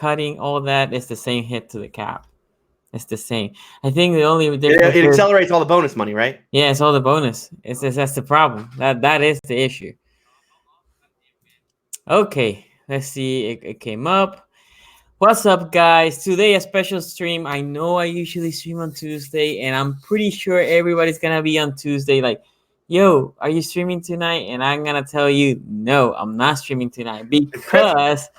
cutting, all that is the same hit to the cap. It's the same. I think the only difference it accelerates all the bonus money, right? Yeah, it's all the bonus. That's the problem. That is the issue. Okay, let's see. It came up. What's up, guys? Today a special stream. I know I usually stream on Tuesday, and I'm pretty sure everybody's gonna be on Tuesday. Like, yo, are you streaming tonight? And I'm gonna tell you, no, I'm not streaming tonight because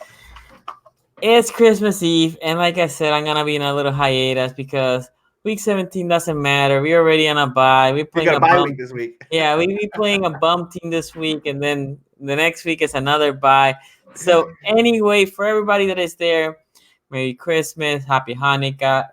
it's Christmas Eve, and like I said, I'm gonna be in a little hiatus because week 17 doesn't matter. We're already on a bye. We're playing got a bye bum. week this week. Yeah, we playing a bum team this week, and then the next week is another bye. So anyway, for everybody that is there, Merry Christmas, Happy Hanukkah.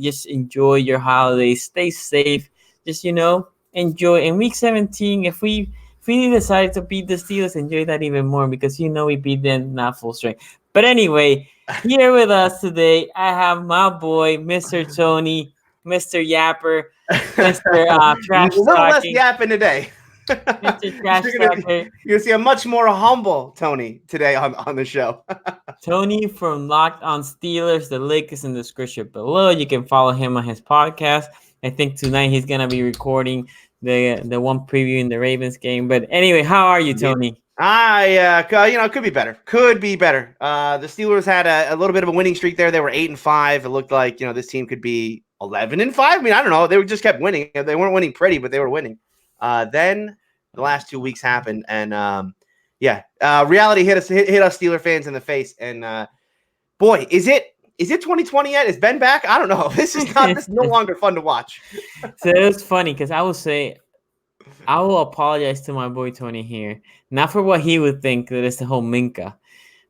Just enjoy your holidays. Stay safe. Just enjoy. In week 17, if we decide to beat the Steelers, enjoy that even more because we beat them not full strength. But anyway, here with us today, I have my boy, Mr. Tony, Mr. Yapper, Mr. Trash A little less Talking. yapping today. Mr. Trash You're Talker. gonna see a much more humble Tony today on the show. Tony from Locked on Steelers. The link is in the description below. You can follow him on his podcast. I think tonight he's gonna be recording the one previewing the Ravens game. But anyway, how are you, Tony? Could be better. Could be better. The Steelers had a little bit of a winning streak there. They were 8-5. It looked like this team could be 11-5. I mean, I don't know. They just kept winning. They weren't winning pretty, but they were winning. Then the last 2 weeks happened, and reality hit us Steeler fans in the face. And boy, is it 2020 yet? Is Ben back? I don't know. This is no longer fun to watch. So it was funny because I will apologize to my boy Tony here, not for what he would think that it's the whole Minka,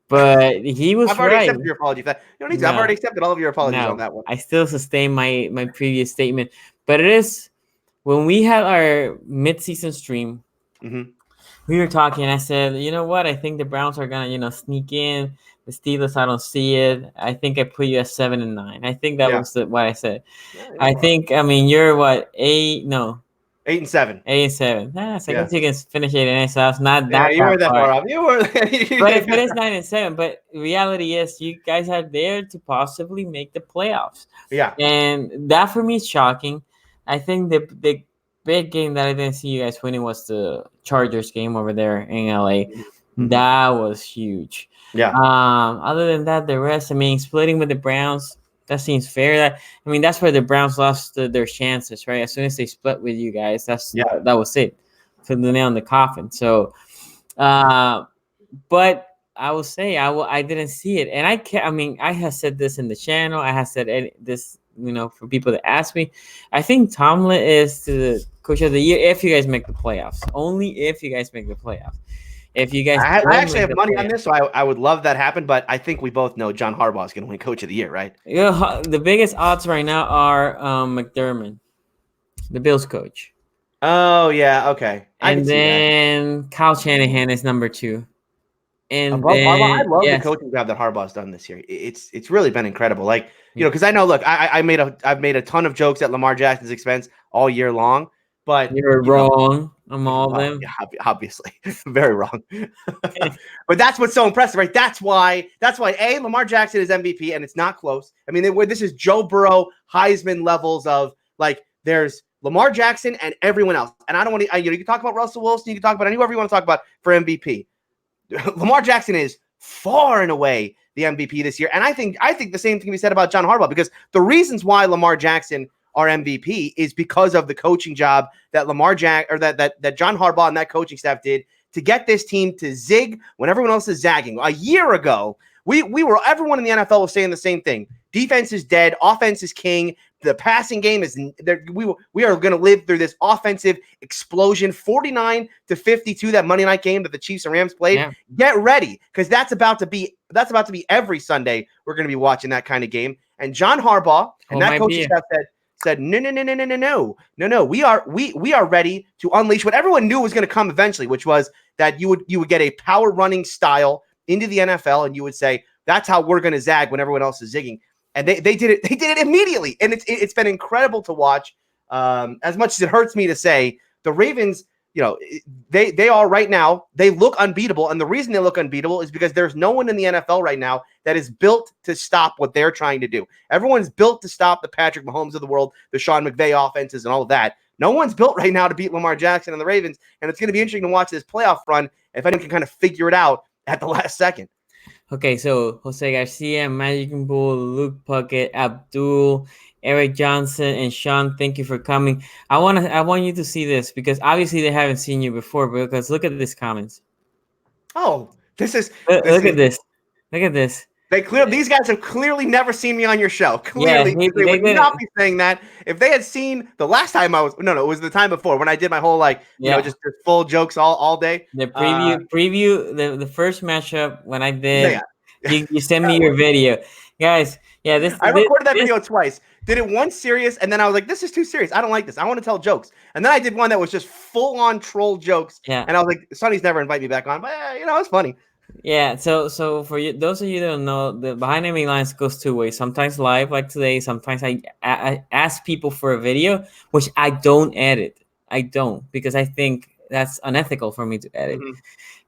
but he was I've already right. accepted your apology for that. You don't need to. I've already accepted all of your apologies on that one. I still sustain my previous statement, but it is when we had our mid-season stream. Mm-hmm. We were talking. I said, you know what? I think the Browns are gonna, sneak in. The Steelers, I don't see it. I think I put you at 7-9. I think that was what I said. I think. I mean, you're what 8? No. 8-7. 8-7. So I guess you can finish 8-9. So that's not that. You weren't that far off. You were. But if it is 9-7, but the reality is, you guys are there to possibly make the playoffs. Yeah. And that for me is shocking. I think the big game that I didn't see you guys winning was the Chargers game over there in LA. Mm-hmm. That was huge. Yeah. Other than that, the rest, I mean, splitting with the Browns, that seems fair. That's where the Browns lost their chances, right? As soon as they split with you guys, that was it. Put the nail in the coffin. So, but I will say I didn't see it, and I have said this in the channel. I have said this, for people that ask me. I think Tomlin is the coach of the year if you guys make the playoffs. Only if you guys make the playoffs. If you guys, I actually have money on this, so I would love that happen. But I think we both know John Harbaugh is going to win Coach of the Year, right? Yeah, the biggest odds right now are McDermott, the Bills coach. Oh yeah, okay. And then Kyle Shanahan is number 2. And I love the coaching job that Harbaugh's done this year. It's really been incredible. Like, because I know, look, I've made a ton of jokes at Lamar Jackson's expense all year long, but you're wrong. I'm all of them. Yeah, obviously, very wrong. But that's what's so impressive, right? That's why Lamar Jackson is MVP, and it's not close. I mean, this is Joe Burrow Heisman levels of, like, there's Lamar Jackson and everyone else. And I don't want to, you can talk about Russell Wilson, you can talk about whoever you want to talk about for MVP. Lamar Jackson is far and away the MVP this year. And I think the same thing can be said about John Harbaugh, because the reasons why Lamar Jackson our MVP is because of the coaching job that that John Harbaugh and that coaching staff did to get this team to zig when everyone else is zagging. A year ago, everyone in the NFL was saying the same thing. Defense is dead. Offense is king. The passing game is there. We are going to live through this offensive explosion. 49-52, that Monday night game that the Chiefs and Rams played. Yeah. Get ready, because that's about to be every Sunday. We're going to be watching that kind of game. And John Harbaugh and that coaching staff said no. We are ready to unleash what everyone knew was going to come eventually, which was that you would get a power running style into the NFL, and you would say that's how we're going to zag when everyone else is zigging. And they did it. They did it immediately, and it's been incredible to watch. As much as it hurts me to say, the Ravens they are right now. They look unbeatable, and the reason they look unbeatable is because there's no one in the NFL right now that is built to stop what they're trying to do. Everyone's built to stop the Patrick Mahomes of the world, the Sean McVay offenses, and all of that. No one's built right now to beat Lamar Jackson and the Ravens, and it's going to be interesting to watch this playoff run if anyone can kind of figure it out at the last second. Okay, so Jose Garcia, Magic Bull, Luke Puckett, Abdul, Eric Johnson, and Sean, thank you for coming. I want you to see this because obviously they haven't seen you before, because look at these comments. Oh, look at this. Look at this. These guys have clearly never seen me on your show. Clearly, yeah, they would not be saying that. If they had seen the last time it was the time before when I did my whole just full jokes all day. The preview, the first matchup when I did, you sent me your video, guys. Yeah, I recorded that video twice. Did it once serious, and then I was like, "This is too serious. I don't like this. I want to tell jokes." And then I did one that was just full on troll jokes. Yeah, and I was like, "Sonny's never invite me back on," but it's funny. Yeah, so for you, those of you that don't know, the Behind Enemy Lines goes two ways. Sometimes live, like today. Sometimes I ask people for a video, which I don't edit. I don't, because I think that's unethical for me to edit. Mm-hmm.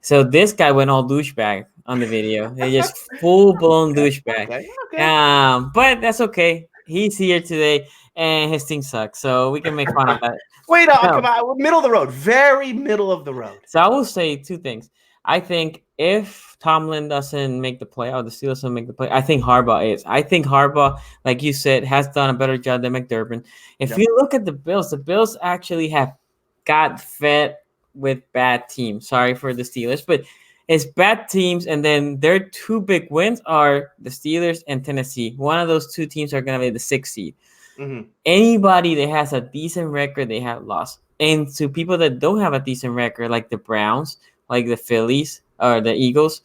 So this guy went all douchebag on the video. They just full blown douchebag. Okay. But that's okay. He's here today, and his team sucks, so we can make fun of that. Wait, come on, middle of the road, very middle of the road. So I will say two things. I think if Tomlin doesn't make the play, or the Steelers don't make the play, I think Harbaugh is. I think Harbaugh, like you said, has done a better job than McDermott. If you look at the Bills actually have got fed with bad teams. Sorry for the Steelers, but it's bad teams, and then their two big wins are the Steelers and Tennessee. One of those two teams are going to be the 6th seed. Mm-hmm. Anybody that has a decent record, they have lost. And to people that don't have a decent record, like the Browns, like the Phillies or the Eagles,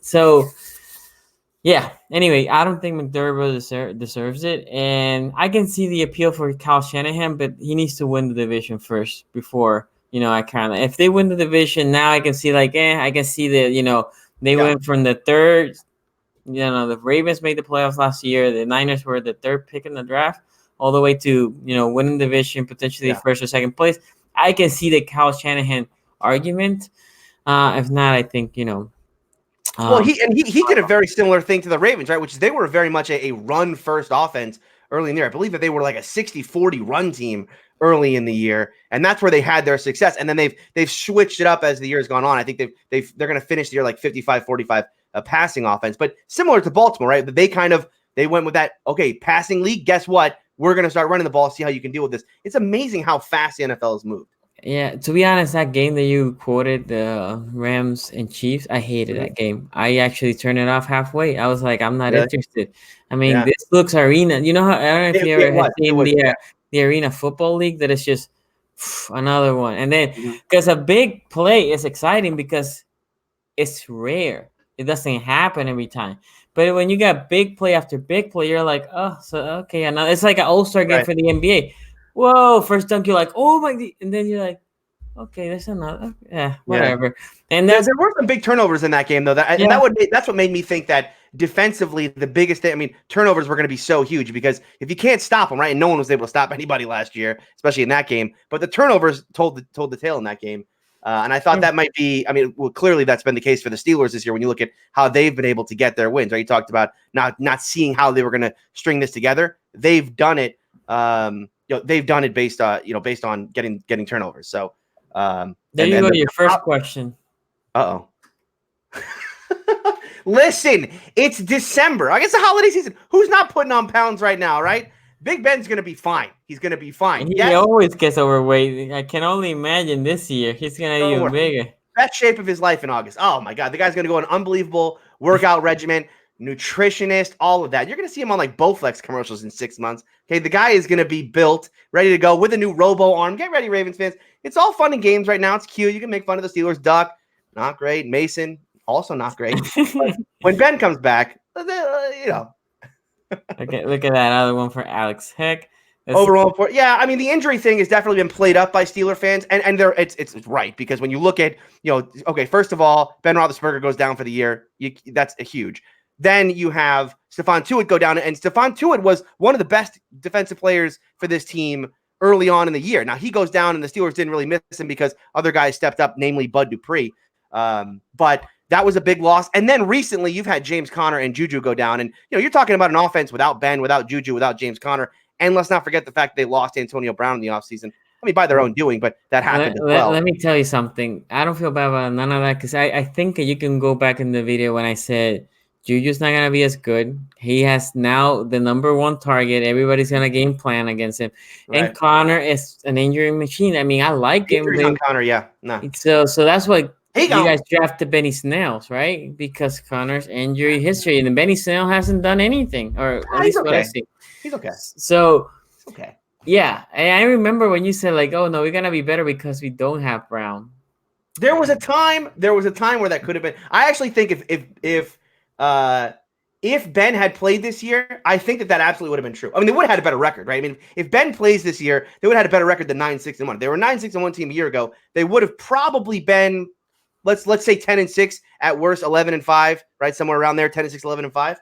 so yeah. Anyway, I don't think McDermott deserves it, and I can see the appeal for Kyle Shanahan, but he needs to win the division first before I kind of. If they win the division now, I can see I can see that they went from the third. The Ravens made the playoffs last year. The Niners were the third pick in the draft, all the way to winning the division, potentially first or second place. I can see the Kyle Shanahan argument. If not, I think well, he did a very similar thing to the Ravens, right? Which is they were very much a run first offense early in the year. I believe that they were like a 60-40 run team early in the year, and that's where they had their success. And then they've switched it up as the year's gone on. I think they're going to finish the year like 55-45 passing offense, but similar to Baltimore, right? They went with that. Okay, passing league. Guess what? We're going to start running the ball. See how you can deal with this. It's amazing how fast the NFL has moved. Yeah, to be honest, that game that you quoted, the Rams and Chiefs, I hated that game. I actually turned it off halfway. I was like, I'm not interested. I mean, this looks arena. You know how, I don't know if you ever had seen the Arena Football League, that is just another one. And then, because a big play is exciting because it's rare. It doesn't happen every time. But when you got big play after big play, you're like, oh, so okay. And it's like an all-star game for the NBA. Whoa, first dunk, you're like, oh my, and then you're like, okay, there's another, whatever. And there were some big turnovers in that game, though. And that's what made me think that defensively, the biggest thing, I mean, turnovers were going to be so huge because if you can't stop them, right, and no one was able to stop anybody last year, especially in that game, but the turnovers told the tale in that game. And I thought that might be, I mean, well, clearly that's been the case for the Steelers this year when you look at how they've been able to get their wins, right? You talked about not seeing how they were going to string this together. They've done it. They've done it based on getting turnovers. So there you go. Your first question. Listen, it's December. I guess the holiday season. Who's not putting on pounds right now, right? Big Ben's gonna be fine. He's gonna be fine. He always gets overweight. I can only imagine this year he's gonna be even bigger. Best shape of his life in August. Oh my God, the guy's gonna go an unbelievable workout regimen. Nutritionist, all of that. You're going to see him on like Bowflex commercials in 6 months. Okay, the guy is going to be built, ready to go with a new robo arm. Get ready, Ravens fans. It's all fun and games right now. It's cute. You can make fun of the Steelers. Duck, not great. Mason, also not great. When Ben comes back, Okay, look at that other one for Alex. Heck. Overall, I mean, the injury thing has definitely been played up by Steeler fans, and it's right, because when you look at, okay, first of all, Ben Roethlisberger goes down for the year. That's a huge. Then you have Stephon Tuitt go down, and Stephon Tuitt was one of the best defensive players for this team early on in the year. Now he goes down, and the Steelers didn't really miss him because other guys stepped up, namely Bud Dupree. But that was a big loss. And then recently, you've had James Conner and Juju go down, and you're talking about an offense without Ben, without Juju, without James Conner, and let's not forget the fact they lost Antonio Brown in the offseason. I mean, by their own doing, but that happened as well. Let me tell you something. I don't feel bad about none of that because I think that you can go back in the video when I said Juju's not gonna be as good. He has now the number one target. Everybody's gonna game plan against him, and Connor is an injury machine. I mean, I like him. On Connor, yeah, no. So that's what you guys drafted Benny Snells, right? Because Connor's injury history, and Benny Snell hasn't done anything, or at least what I see. He's okay. So okay. Yeah, and I remember when you said like, "Oh no, we're gonna be better because we don't have Brown." There was a time where that could have been. I actually think if Ben had played this year, I think that absolutely would have been true. I mean, they would have had a better record, right? I mean, if Ben plays this year, they would have had a better record than 9-6-1. They were 9-6-1 team a year ago. They would have probably been, let's say 10-6 at worst, 11-5, right? Somewhere around there, 10-6, 11-5.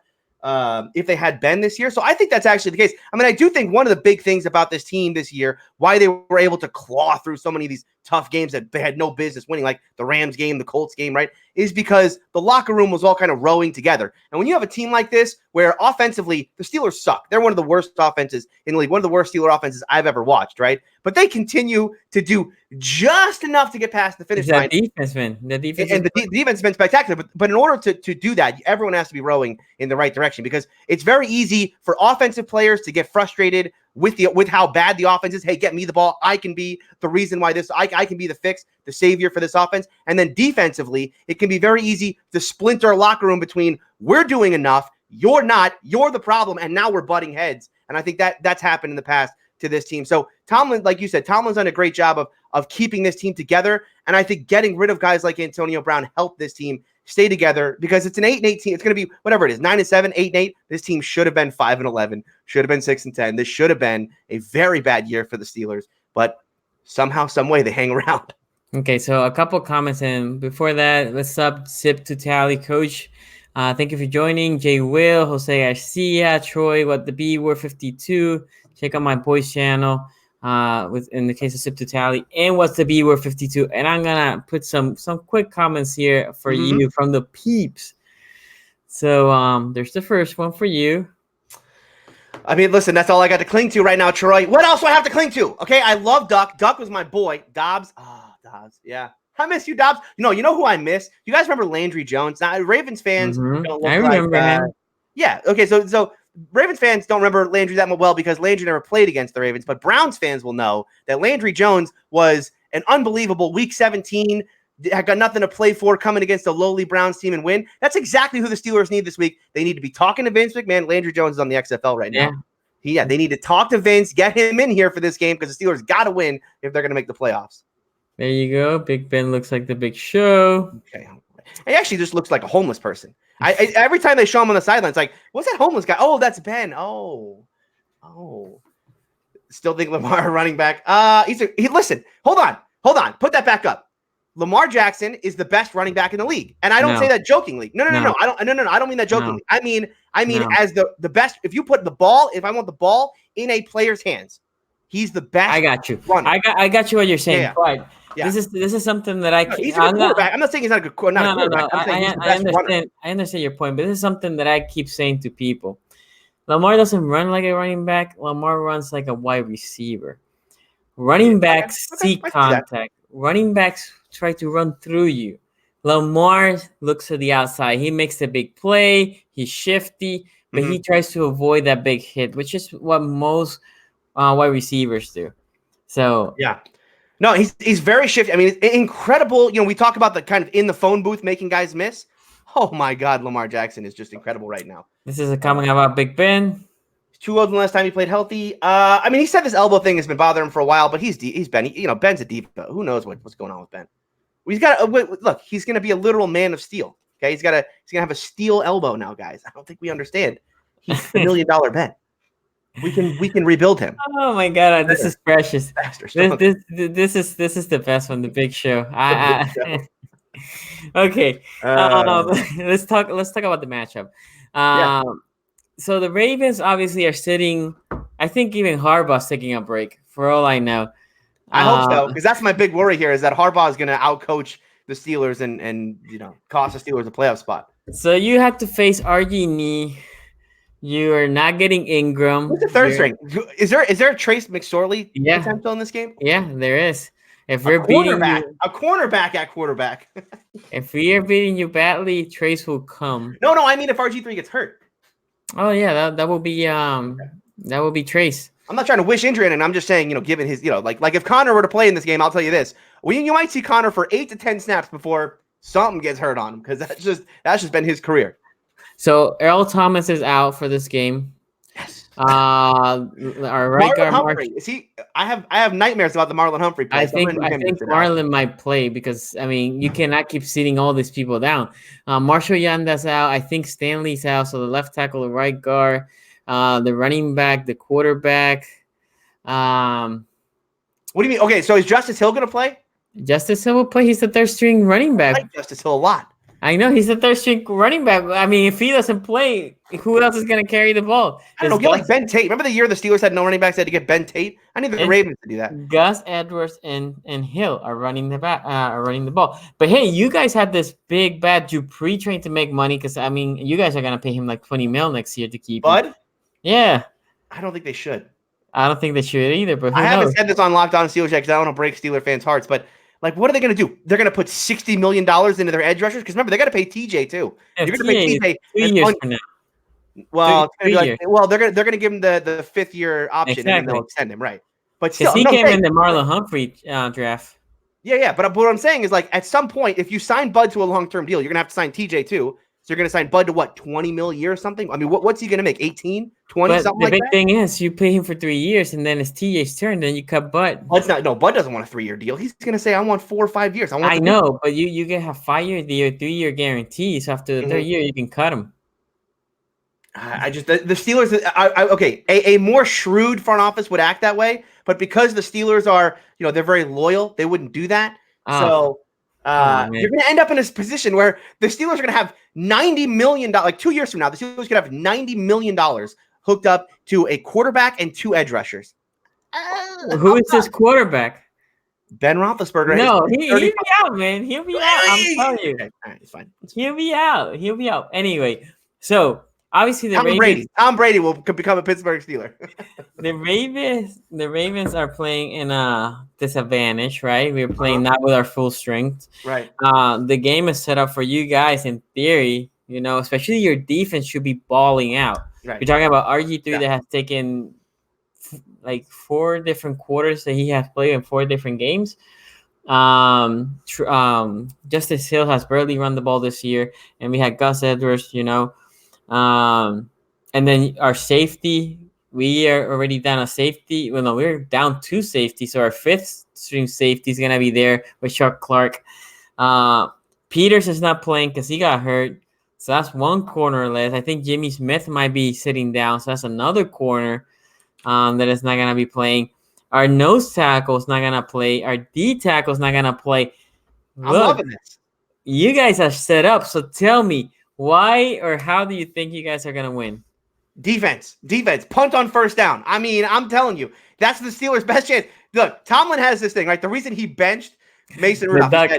If they had Ben this year. So I think that's actually the case. I mean, I do think one of the big things about this team this year, why they were able to claw through so many of these tough games that they had no business winning, like the Rams game, the Colts game, right, is because the locker room was all kind of rowing together. And when you have a team like this, where offensively, the Steelers suck. They're one of the worst offenses in the league, one of the worst Steeler offenses I've ever watched, right? But they continue to do just enough to get past the finish line. Defense, man. The defense has been spectacular. But in order to do that, everyone has to be rowing in the right direction, because it's very easy for offensive players to get frustrated with how bad the offense is. Hey, get me the ball. I can be the reason why I can be the fix, the savior for this offense. And then defensively, it can be very easy to splinter a locker room between we're doing enough, you're not, you're the problem, and now we're butting heads. And I think that's happened in the past to this team. So Tomlin, like you said, Tomlin's done a great job of keeping this team together. And I think getting rid of guys like Antonio Brown helped this team stay together, because it's an 8-8 team. It's going to be whatever it is, 9-7, 8-8. This team should have been 5-11, should have been 6-10. This should have been a very bad year for the Steelers, but somehow, some way, they hang around. Okay, so a couple comments, and before that, let's sip to tally, Coach. Thank you for joining. Jay Will, Jose Garcia, Troy, what the B were 52. Check out my boys channel. In the case of Sip to Tally, and what's the B word 52. And I'm gonna put some quick comments here for you from the peeps. So there's the first one for you. I mean, listen, that's all I got to cling to right now, Troy. What else do I have to cling to? Okay, I love Duck. Duck was my boy. Dobbs. Dobbs. Yeah. I miss you, Dobbs. You know who I miss? You guys remember Landry Jones? Now, Ravens fans don't look I remember him. Yeah. Okay, so Ravens fans don't remember Landry that well because Landry never played against the Ravens, but Browns fans will know that Landry Jones was an unbelievable Week 17, had got nothing to play for, coming against a lowly Browns team and win. That's exactly who the Steelers need this week. They need to be talking to Vince McMahon. Landry Jones is on the XFL right now. They need to talk to Vince, get him in here for this game, because the Steelers got to win if they're going to make the playoffs. There you go. Big Ben looks like the Big Show. Okay. He actually just looks like a homeless person. Every time they show him on the sideline, it's like, what's that homeless guy? Oh, that's Ben. Oh. Still think Lamar running back. Listen, hold on. Put that back up. Lamar Jackson is the best running back in the league. And I don't say that jokingly. No. I don't mean that jokingly. I mean as the best. If you put the ball, if I want the ball in a player's hands, he's the best. I got you. Runner. I got you what you're saying. Yeah. But yeah. This is something that he's a good quarterback. I'm not saying he's not a good quarterback. No. I understand your point, but this is something that I keep saying to people. Lamar doesn't run like a running back. Lamar runs like a wide receiver. Running backs seek contact. Running backs try to run through you. Lamar looks to the outside. He makes a big play. He's shifty, but he tries to avoid that big hit, which is what most wide receivers do. So yeah. No, he's very shifty. I mean, it's incredible. We talk about the kind of in the phone booth making guys miss. Oh my God, Lamar Jackson is just incredible right now. This is a comment about Big Ben. He's too old than the last time he played healthy. I mean, he said this elbow thing has been bothering him for a while, but he's Ben. Ben's a diva. Who knows what's going on with Ben? He's got look. He's going to be a literal man of steel. Okay, he's going to have a steel elbow now, guys. I don't think we understand. He's $1 million Ben. We can rebuild him. Oh my God, this is precious. This is the best one, the Big Show. Okay, let's talk about the matchup. So the Ravens obviously are sitting. I think even Harbaugh's taking a break for all I know. I hope so, because that's my big worry here is that Harbaugh is going to outcoach the Steelers and cost the Steelers a playoff spot. So you have to face RG. You are not getting Ingram. What's the third string? Is there a Trace McSorley potential in this game? Yeah, there is. If we're beating you, a cornerback at quarterback. If we are beating you badly, Trace will come. No, I mean if RG3 gets hurt. Oh yeah, that will be Trace. I'm not trying to wish injury in it. I'm just saying, given his, like if Connor were to play in this game, I'll tell you this: you might see Connor for 8 to 10 snaps before something gets hurt on him, because that's just been his career. So Earl Thomas is out for this game. Yes. Our right guard Humphrey. Is he? I have nightmares about the Marlon Humphrey play. I think Marlon might play, because you cannot keep sitting all these people down. Marshall Yanda's out. I think Stanley's out. So the left tackle, the right guard, the running back, the quarterback. What do you mean? Okay, so is Justice Hill going to play? Justice Hill will play. He's the third string running back. I like Justice Hill a lot. I know he's the third string running back. I mean, if he doesn't play, who else is going to carry the ball? I don't know. Get like Ben Tate. Remember the year the Steelers had no running backs? They had to get Ben Tate. I need the Ravens to do that. Gus Edwards and Hill are running the ball. But hey, you guys had this big bad Dupree train to make money, because you guys are going to pay him like $20 million next year to keep Bud? him. Yeah. I don't think they should. I don't think they should either. But I haven't said this on Locked On Steelers yet, because I don't want to break Steeler fans' hearts, but. Like, what are they going to do? They're going to put $60 million into their edge rushers? Because remember, they got to pay TJ too. Yeah, you're going to pay TJ 2 years from now. Well, they're going to give him the 5th year option, and then they'll extend him, right? But still, he came in the Marlon Humphrey draft. Yeah. But what I'm saying is, like, at some point, if you sign Bud to a long-term deal, you're going to have to sign TJ too. So you're going to sign Bud to what, $20 million a year or something? I mean, what's he going to make? 18, 20, but something like that? The big thing is you pay him for 3 years, and then it's TJ's turn. Then you cut Bud. Bud doesn't want a 3-year deal. He's going to say, I want 4 or 5 years. I know, but you can have 5-year deal, 3-year guarantee. So after the 3rd year, you can cut him. The Steelers. Okay, a more shrewd front office would act that way, but because the Steelers are, they're very loyal, they wouldn't do that. So. You're going to end up in a position where the Steelers are going to have $90 million, like 2 years from now, the Steelers could have $90 million hooked up to a quarterback and 2 edge rushers. Who is this quarterback? Ben Roethlisberger. No, he'll be out, man. He'll be out. I'm telling you. Okay. All right, it's fine. He'll be out. Anyway, so obviously Tom Brady will become a Pittsburgh Steeler. the Ravens are playing in a disadvantage, right? We're playing not with our full strength. Right. The game is set up for you guys in theory, especially your defense should be balling out. Right. You're talking about RG3 that has taken like 4 different quarters that he has played in 4 different games. Justice Hill has barely run the ball this year, and we had Gus Edwards, and then our safety, we are already down a safety. Well, no, we're down 2 safety. So our 5th string safety is going to be there with Chuck Clark. Peters is not playing because he got hurt. So that's 1 corner less. I think Jimmy Smith might be sitting down. So that's another corner that is not going to be playing. Our nose tackle is not going to play. Our D tackle is not going to play. I'm loving this. You guys are set up. So tell me, why or how do you think you guys are going to win? Defense. Punt on first down. I mean, I'm telling you, that's the Steelers' best chance. Look, Tomlin has this thing, right? The reason he benched Mason Rudolph,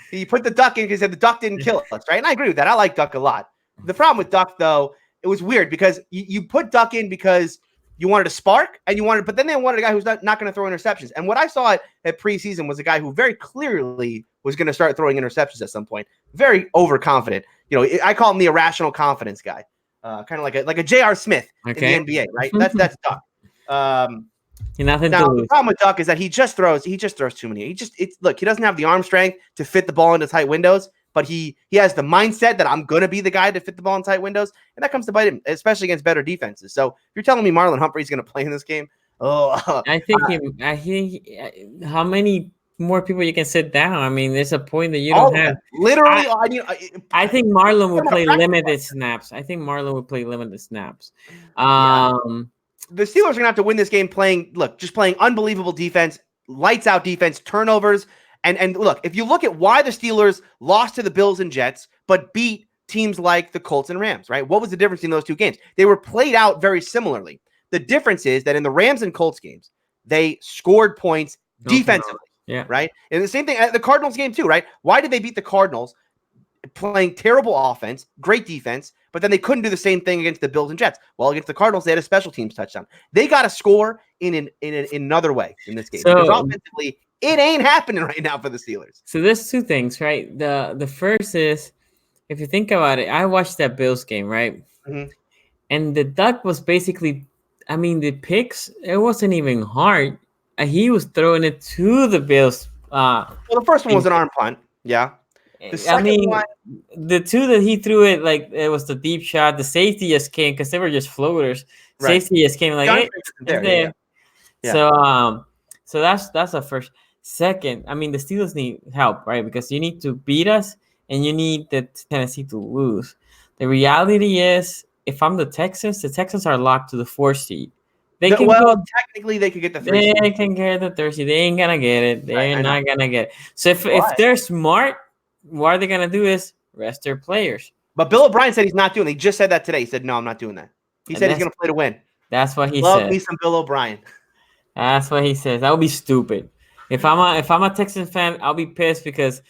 he put the Duck in because he said the Duck didn't kill us, right? And I agree with that. I like Duck a lot. The problem with Duck, though, it was weird because you put Duck in because you wanted a spark, but then they wanted a guy who's not going to throw interceptions. And what I saw at preseason was a guy who very clearly was going to start throwing interceptions at some point. Very overconfident. I call him the irrational confidence guy. Kind of like a J.R. Smith in the NBA, right? That's Duck. The problem with Duck is that he just throws too many. He doesn't have the arm strength to fit the ball into tight windows, but he has the mindset that I'm going to be the guy to fit the ball in tight windows, and that comes to bite him, especially against better defenses. So if you're telling me Marlon Humphrey's going to play in this game, I think how many more people you can sit down? I mean, there's a point that you don't have. Literally, I think Marlon would play limited snaps. The Steelers are going to have to win this game playing unbelievable defense, lights out defense, turnovers. And look, if you look at why the Steelers lost to the Bills and Jets, but beat teams like the Colts and Rams, right? What was the difference in those 2 games? They were played out very similarly. The difference is that in the Rams and Colts games, they scored points defensively. Yeah. Right. And the same thing at the Cardinals game too, right? Why did they beat the Cardinals? Playing terrible offense, great defense, but then they couldn't do the same thing against the Bills and Jets. Well, against the Cardinals, they had a special teams touchdown. They got to score in another way in this game. Because offensively, it ain't happening right now for the Steelers. So there's two things, right? The first is, if you think about it, I watched that Bills game, right? Mm-hmm. And the duck was basically, I mean, the picks, it wasn't even hard. He was throwing it to the Bills. Well, the first one was an arm punt. Yeah. The second one, the two that he threw it, like, it was the deep shot. The safety just came because they were just floaters. Right. Safety just came like, hey, there. Yeah. So that's the first. Second, I mean, the Steelers need help, right? Because you need to beat us and you need the Tennessee to lose. The reality is, if I'm the Texans are locked to the 4th seed. Technically, they could get the 3rd seed. They can get the 3rd seed. They ain't gonna get it. They're not gonna get it. So if they're smart, what they're gonna do is rest their players. But Bill O'Brien said he's not doing it. He just said that today. He said, no, I'm not doing that. He said he's gonna play to win. That's what he said. Love me some Bill O'Brien. That's what he says. That would be stupid. If I'm a Texans fan, I'll be pissed because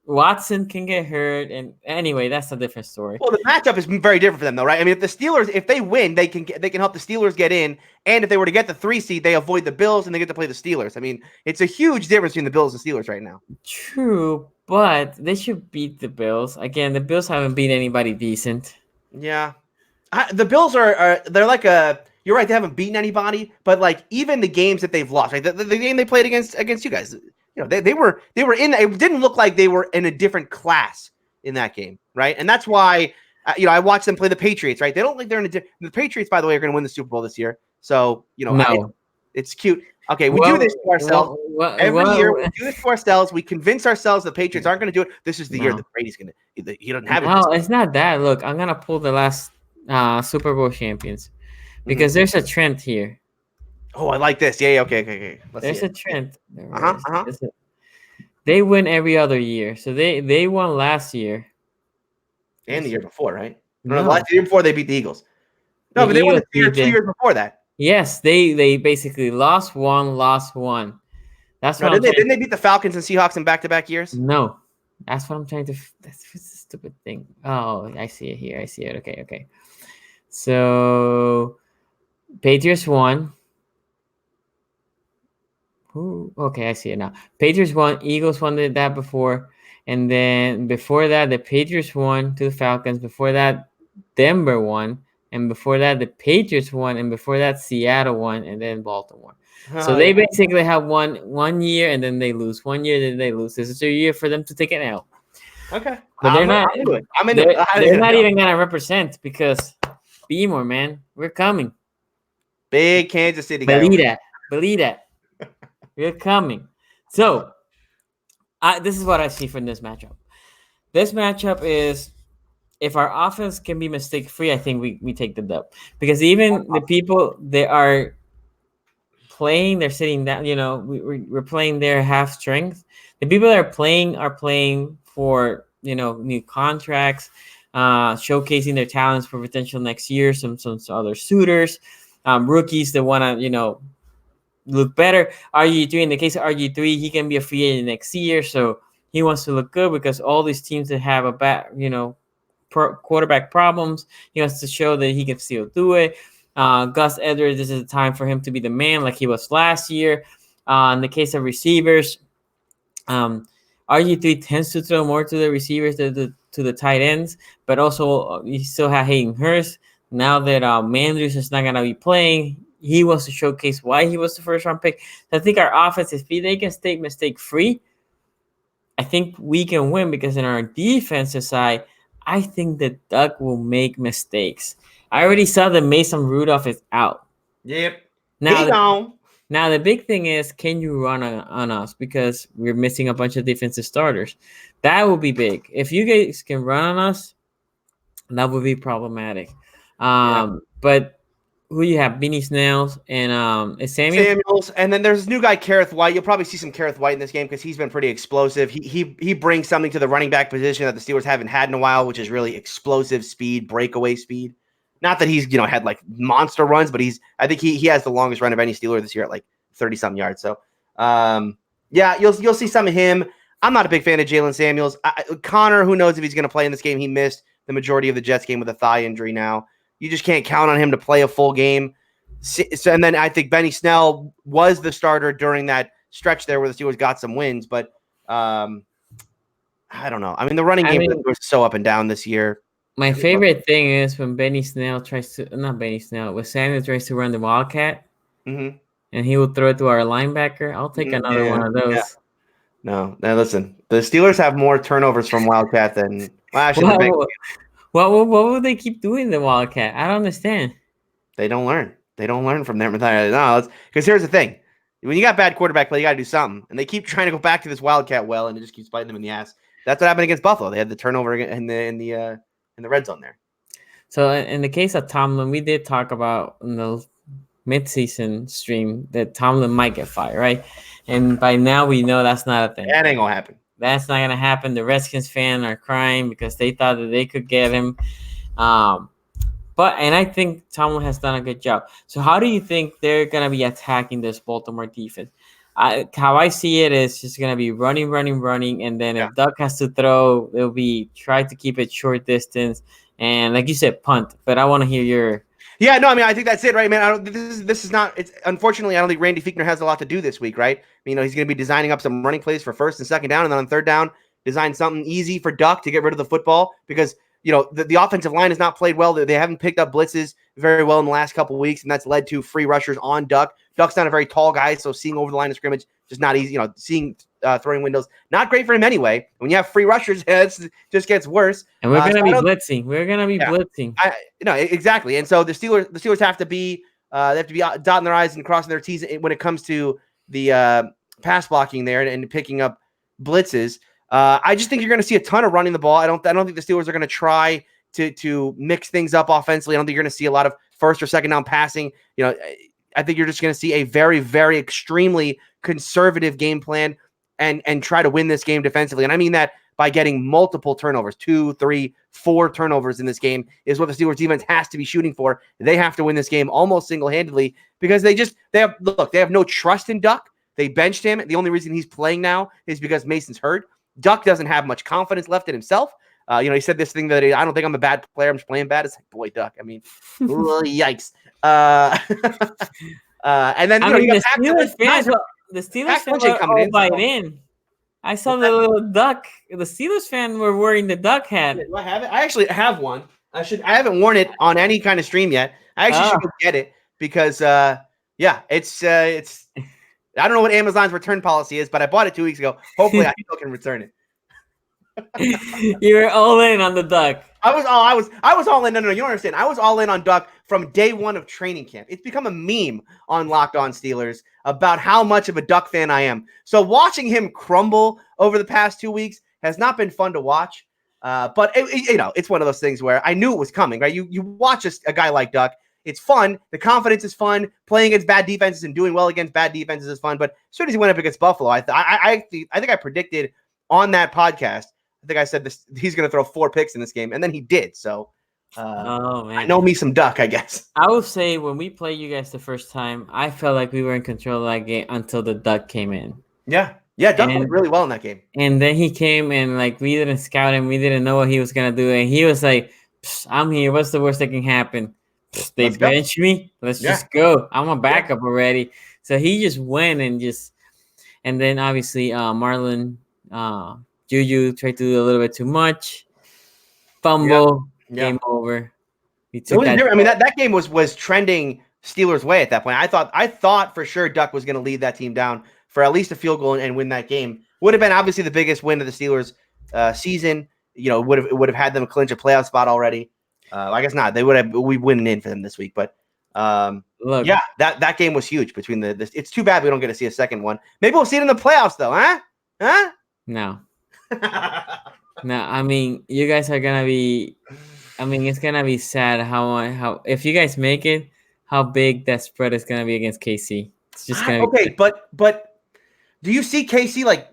Watson can get hurt, and anyway, that's a different story. Well, the matchup is very different for them, though, right? I mean, if the Steelers, if they win, they can help the Steelers get in, and if they were to get the 3 seed, they avoid the Bills and they get to play the Steelers. I mean, it's a huge difference between the Bills and Steelers right now. True, but they should beat the Bills. Again, the Bills haven't beat anybody decent. Yeah, the Bills they're like a. You're right, they haven't beaten anybody, but like even the games that they've lost, like the game they played against you guys. You know, they were in. It didn't look like they were in a different class in that game, right? And that's why, I watched them play the Patriots, right? They don't like they're in the Patriots, by the way, are going to win the Super Bowl this year. So it's cute. Okay, we do this to ourselves every year. We do this to ourselves. We convince ourselves the Patriots aren't going to do it. This is the year that Brady's going to. He doesn't have it. No, it's not that. Look, I'm going to pull the last Super Bowl champions because there's a trend here. Oh, I like this. Yeah, okay. There's a trend. They win every other year. So they won last year. And the year before, right? No, the year before they beat the Eagles. No, but they won the 2 years before that. Yes, they basically lost one. That's what didn't they beat the Falcons and Seahawks in back-to-back years? No. That's what I'm trying to that's a stupid thing. Oh, I see it here. I see it. Okay. So Patriots won. Okay, I see it now. Patriots won. Eagles won that before. And then before that, the Patriots won to the Falcons. Before that, Denver won. And before that, the Patriots won. And before that, Seattle won. And then Baltimore. So they basically have won 1 year and then they lose. 1 year, then they lose. This is a year for them to take an L. Okay. But they're not. I'm into it. They're not even going to represent because be more, man. We're coming. Big Kansas City guy. Believe that. We're coming. So, this is what I see from this matchup. This matchup is, if our offense can be mistake-free, I think we take the dub. Because even the people that are playing, they're sitting down, we're playing their half strength. The people that are playing for, new contracts, showcasing their talents for potential next year, some other suitors, rookies that want to, look better. RG3, in the case of RG3, he can be a free agent next year, so he wants to look good because all these teams that have a bad, quarterback problems, he wants to show that he can still do it. Gus Edwards, this is the time for him to be the man like he was last year. In the case of receivers, RG3 tends to throw more to the receivers than to the tight ends, but also you still have Hayden Hurst. Now that Mandrews is not going to be playing, he wants to showcase why he was the first-round pick. So I think our offense, if they can stay mistake-free, I think we can win because in our defensive side, I think that Doug will make mistakes. I already saw that Mason Rudolph is out. Yep. Now the big thing is, can you run on us? Because we're missing a bunch of defensive starters. That will be big. If you guys can run on us, that would be problematic. But who you have? Beanie Snells and Samuels, and then there's this new guy, Kareth White. You'll probably see some Kareth White in this game because he's been pretty explosive. He brings something to the running back position that the Steelers haven't had in a while, which is really explosive speed, breakaway speed. Not that he's had like monster runs, but I think he has the longest run of any Steeler this year at like 30-something yards. So yeah, you'll see some of him. I'm not a big fan of Jalen Samuels. Connor, who knows if he's going to play in this game? He missed the majority of the Jets game with a thigh injury. Now you just can't count on him to play a full game. So, and then I think Benny Snell was the starter during that stretch there where the Steelers got some wins, but I don't know. I mean, the running game was so up and down this year. My favorite thing is when Benny Snell when Samuel tries to run the Wildcat, and he will throw it to our linebacker. I'll take another one of those. Yeah. No, now listen, the Steelers have more turnovers from Wildcat than actually. What would they keep doing the Wildcat? I don't understand. They don't learn. They don't learn from them. No, because here's the thing: when you got bad quarterback play, you got to do something, and they keep trying to go back to this Wildcat well, and it just keeps biting them in the ass. That's what happened against Buffalo. They had the turnover in the red zone there. So in the case of Tomlin, we did talk about in the midseason stream that Tomlin might get fired, right? And by now we know that's not a thing. That ain't gonna happen. That's not gonna happen. The Redskins fans are crying because they thought that they could get him. And I think Tomlin has done a good job. So how do you think they're gonna be attacking this Baltimore defense? How I see it is just gonna be running, and then if Duck has to throw, it'll be try to keep it short distance and like you said, punt. But I want to hear your. Yeah, no, I mean, I think that's it, right, man? This is not. It's unfortunately, I don't think Randy Fichtner has a lot to do this week, right? He's going to be designing up some running plays for first and second down, and then on third down, design something easy for Duck to get rid of the football because the offensive line has not played well. They haven't picked up blitzes very well in the last couple of weeks, and that's led to free rushers on Duck. Duck's not a very tall guy, so seeing over the line of scrimmage just not easy. Seeing throwing windows not great for him anyway. When you have free rushers, it just gets worse. And we're gonna be blitzing. We're gonna be blitzing. Exactly. And so the Steelers have to be dotting their I's and crossing their T's when it comes to the pass blocking there and picking up blitzes. I just think you're going to see a ton of running the ball. I don't think the Steelers are going to try to mix things up offensively. I don't think you're going to see a lot of first or second down passing. I think you're just going to see a very, very extremely conservative game plan and try to win this game defensively. And I mean that by getting multiple turnovers, 2, 3, 4 turnovers in this game is what the Steelers defense has to be shooting for. They have to win this game almost single-handedly because they have no trust in Duck. They benched him. The only reason he's playing now is because Mason's hurt. Duck doesn't have much confidence left in himself. He said this thing that I don't think I'm a bad player. I'm just playing bad. It's like, boy, Duck. I mean, yikes. And then the Steelers fans were all buying in. I saw the little duck. The Steelers fan were wearing the duck hat. Do I have it? I actually have one. I haven't worn it on any kind of stream yet. I actually should go get it because it's. I don't know what Amazon's return policy is, but I bought it 2 weeks ago. Hopefully, I still can return it. You were all in on the Duck. I was all in. No, you don't understand. I was all in on Duck from day one of training camp. It's become a meme on Locked On Steelers about how much of a Duck fan I am. So watching him crumble over the past 2 weeks has not been fun to watch. But it's one of those things where I knew it was coming. Right? You watch a guy like Duck. It's fun. The confidence is fun. Playing against bad defenses and doing well against bad defenses is fun. But as soon as he went up against Buffalo, I think I predicted on that podcast. I think I said this. He's going to throw 4 picks in this game, and then he did. So, I know me some Duck, I guess. I would say when we played you guys the first time, I felt like we were in control of that game until the Duck came in. Yeah, Duck played really well in that game. And then he came and we didn't scout him. We didn't know what he was going to do, and he was like, "I'm here. What's the worst that can happen? They bench me. Let's just go. I'm a backup already." So he just went and then obviously Marlon. Juju tried to do a little bit too much. Fumble. Game over. That game was trending Steelers' way at that point. I thought for sure Duck was going to lead that team down for at least a field goal and win that game. Would have been obviously the biggest win of the Steelers season. Would have had them clinch a playoff spot already. I guess not. We wouldn't in for them this week, but that game was huge between the. It's too bad we don't get to see a second one. Maybe we'll see it in the playoffs though, huh? No. No, I mean, you guys are gonna be. I mean, it's gonna be sad how if you guys make it, how big that spread is gonna be against KC. It's just gonna be but do you see KC like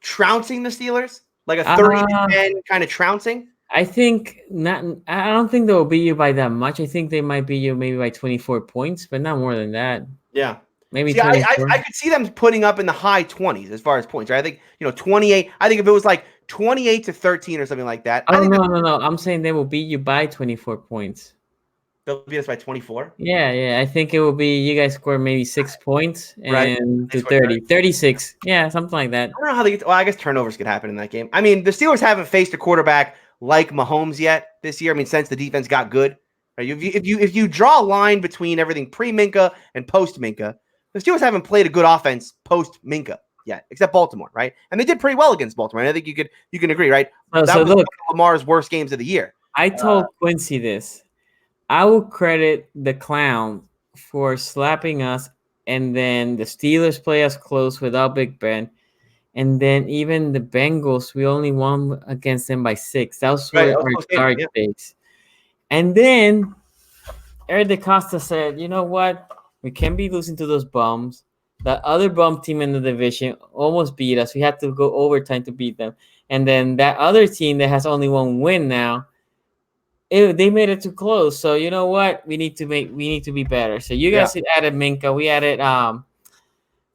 trouncing the Steelers, like a 30-10 kind of trouncing? I think not. I don't think they'll beat you by that much. I think they might beat you maybe by 24 points, but not more than that. Yeah. Maybe See, I 24. could see them putting up in the high 20s as far as points, right? I think, 28. I think if it was like 28 to 13 or something like that, I Oh think no, no, no! I'm saying they will beat you by 24 points. they'll beat us by 24. Yeah, yeah. I think it will be you guys score maybe 6 points Right. and They do scored 30. 30, 36. Yeah, something like that. I don't know how they get. Well, I guess turnovers could happen in that game. I mean, the Steelers haven't faced a quarterback like Mahomes yet this year. I mean, since the defense got good, right? If you draw a line between everything pre Minka and post Minka, the Steelers haven't played a good offense post Minka yet, except Baltimore, right? And they did pretty well against Baltimore. And I think you can agree, right? That So was one look, of Lamar's worst games of the year. I told Quincy this. I will credit the clown for slapping us, and then the Steelers play us close without Big Ben. And then even the Bengals, we only won against them by 6. That was Right, what that was our close game, dark yeah. days. And then Eric DeCosta said, you know what? We can't be losing to those bums. That other bum team in the division almost beat us. We had to go overtime to beat them. And then that other team that has only one win now, they made it too close. So you know what? We need to be better. So you Yeah, guys added Minka. We added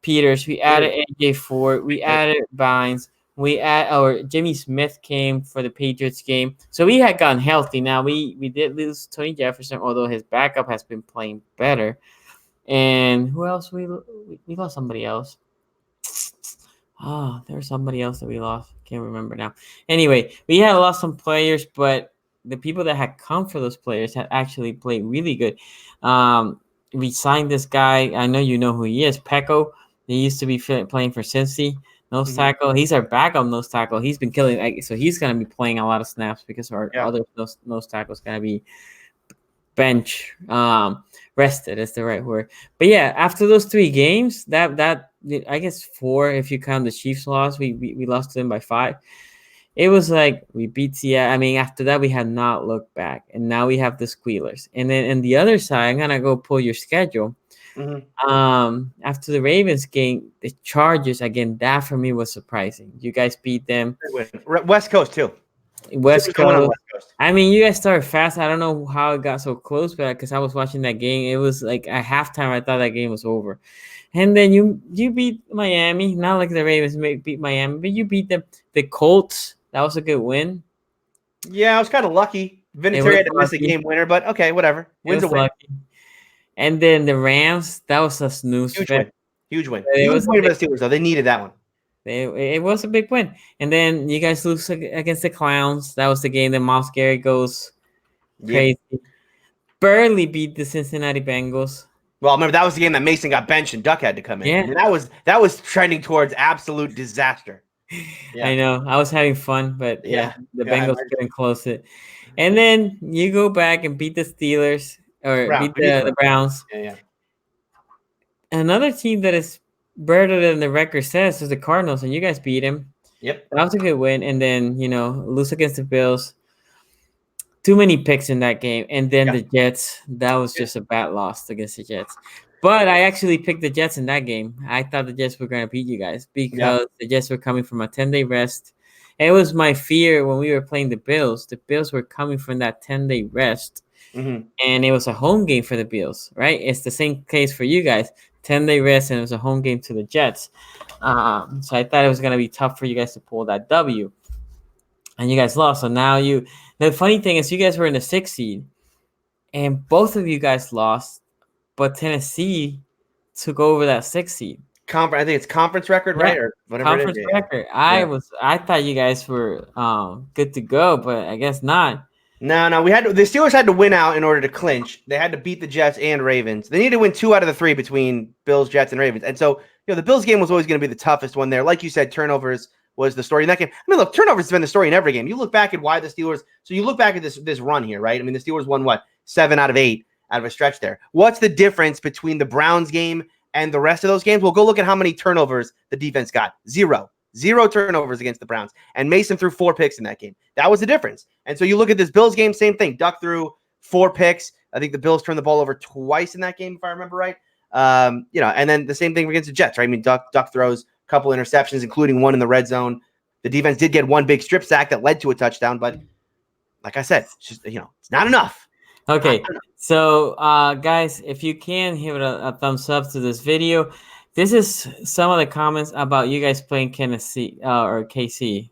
Peters. We added AJ Ford. We added Vines. Or Jimmy Smith came for the Patriots game. So we had gotten healthy. Now we did lose Tony Jefferson, although his backup has been playing better. And who else? We lost somebody else. There's somebody else that we lost. Can't remember now. Anyway, we had lost some players, but the people that had come for those players had actually played really good. We signed this guy. I know you know who he is, Pecco. He used to be playing for Cincy. Nose tackle. He's our backup nose tackle. He's been killing. So he's going to be playing a lot of snaps because our other nose tackle is going to be bench rested is the right word. But yeah, after those 3 games, that I guess 4 if you count the Chiefs loss, we lost to them by 5. It was like we beat Seattle. I mean, after that we had not looked back, and now we have the Squealers. And then on the other side, I'm gonna go pull your schedule. After the Ravens game, the Chargers again. That for me was surprising. You guys beat them. West Coast too. West Coast. I mean, you guys started fast. I don't know how it got so close, but because I was watching that game, it was like at halftime. I thought that game was over, and then you beat Miami. Not like the Ravens beat Miami, but you beat them. The Colts. That was a good win. Yeah, I was kind of lucky. Vinatieri had to miss a game winner, but okay, whatever. Wins a win. Lucky. And then the Rams. That was a snooze. Huge win. Huge win. It was win for the Steelers though. They needed that one. It was a big win. And then you guys lose against the Clowns. That was the game that Myles Garrett goes crazy. Yep. Barely beat the Cincinnati Bengals. Well, remember that was the game that Mason got benched and Duck had to come in. Yeah. I mean, that was trending towards absolute disaster. Yeah. I know. I was having fun, but the Bengals couldn't close it. And then you go back and beat the Steelers beat the Browns. Yeah. Another team that is better than the record says is the Cardinals, and you guys beat him. Yep. That was a good win. And then, lose against the Bills. Too many picks in that game. And then the Jets, that was just a bad loss against the Jets. But I actually picked the Jets in that game. I thought the Jets were going to beat you guys because the Jets were coming from a 10-day rest. And it was my fear when we were playing the Bills. The Bills were coming from that 10-day rest. And it was a home game for the Bills, right? It's the same case for you guys. 10-day rest, and it was a home game to the Jets. So I thought it was going to be tough for you guys to pull that W. And you guys lost. So now the funny thing is you guys were in the 6th seed, and both of you guys lost, but Tennessee took over that 6th seed. I think it's conference record, right? Or whatever conference record. I thought you guys were good to go, but I guess not. No. The Steelers had to win out in order to clinch. They had to beat the Jets and Ravens. They needed to win 2 out of the 3 between Bills, Jets, and Ravens. And so, the Bills game was always going to be the toughest one there. Like you said, turnovers was the story in that game. I mean, look, turnovers has been the story in every game. You look back at why the Steelers. So you look back at this run here, right? I mean, the Steelers won 7 out of 8 out of a stretch there. What's the difference between the Browns game and the rest of those games? Well, go look at how many turnovers the defense got. 0 turnovers against the Browns. And Mason threw 4 picks in that game. That was the difference. And so you look at this Bills game, same thing. Duck threw 4 picks. I think the Bills turned the ball over twice in that game, if I remember right. And then the same thing against the Jets, right? I mean, Duck throws a couple interceptions, including one in the red zone. The defense did get 1 big strip sack that led to a touchdown, but like I said, it's just it's not enough. Okay, so guys, if you can give it a thumbs up to this video. This is some of the comments about you guys playing Tennessee or KC.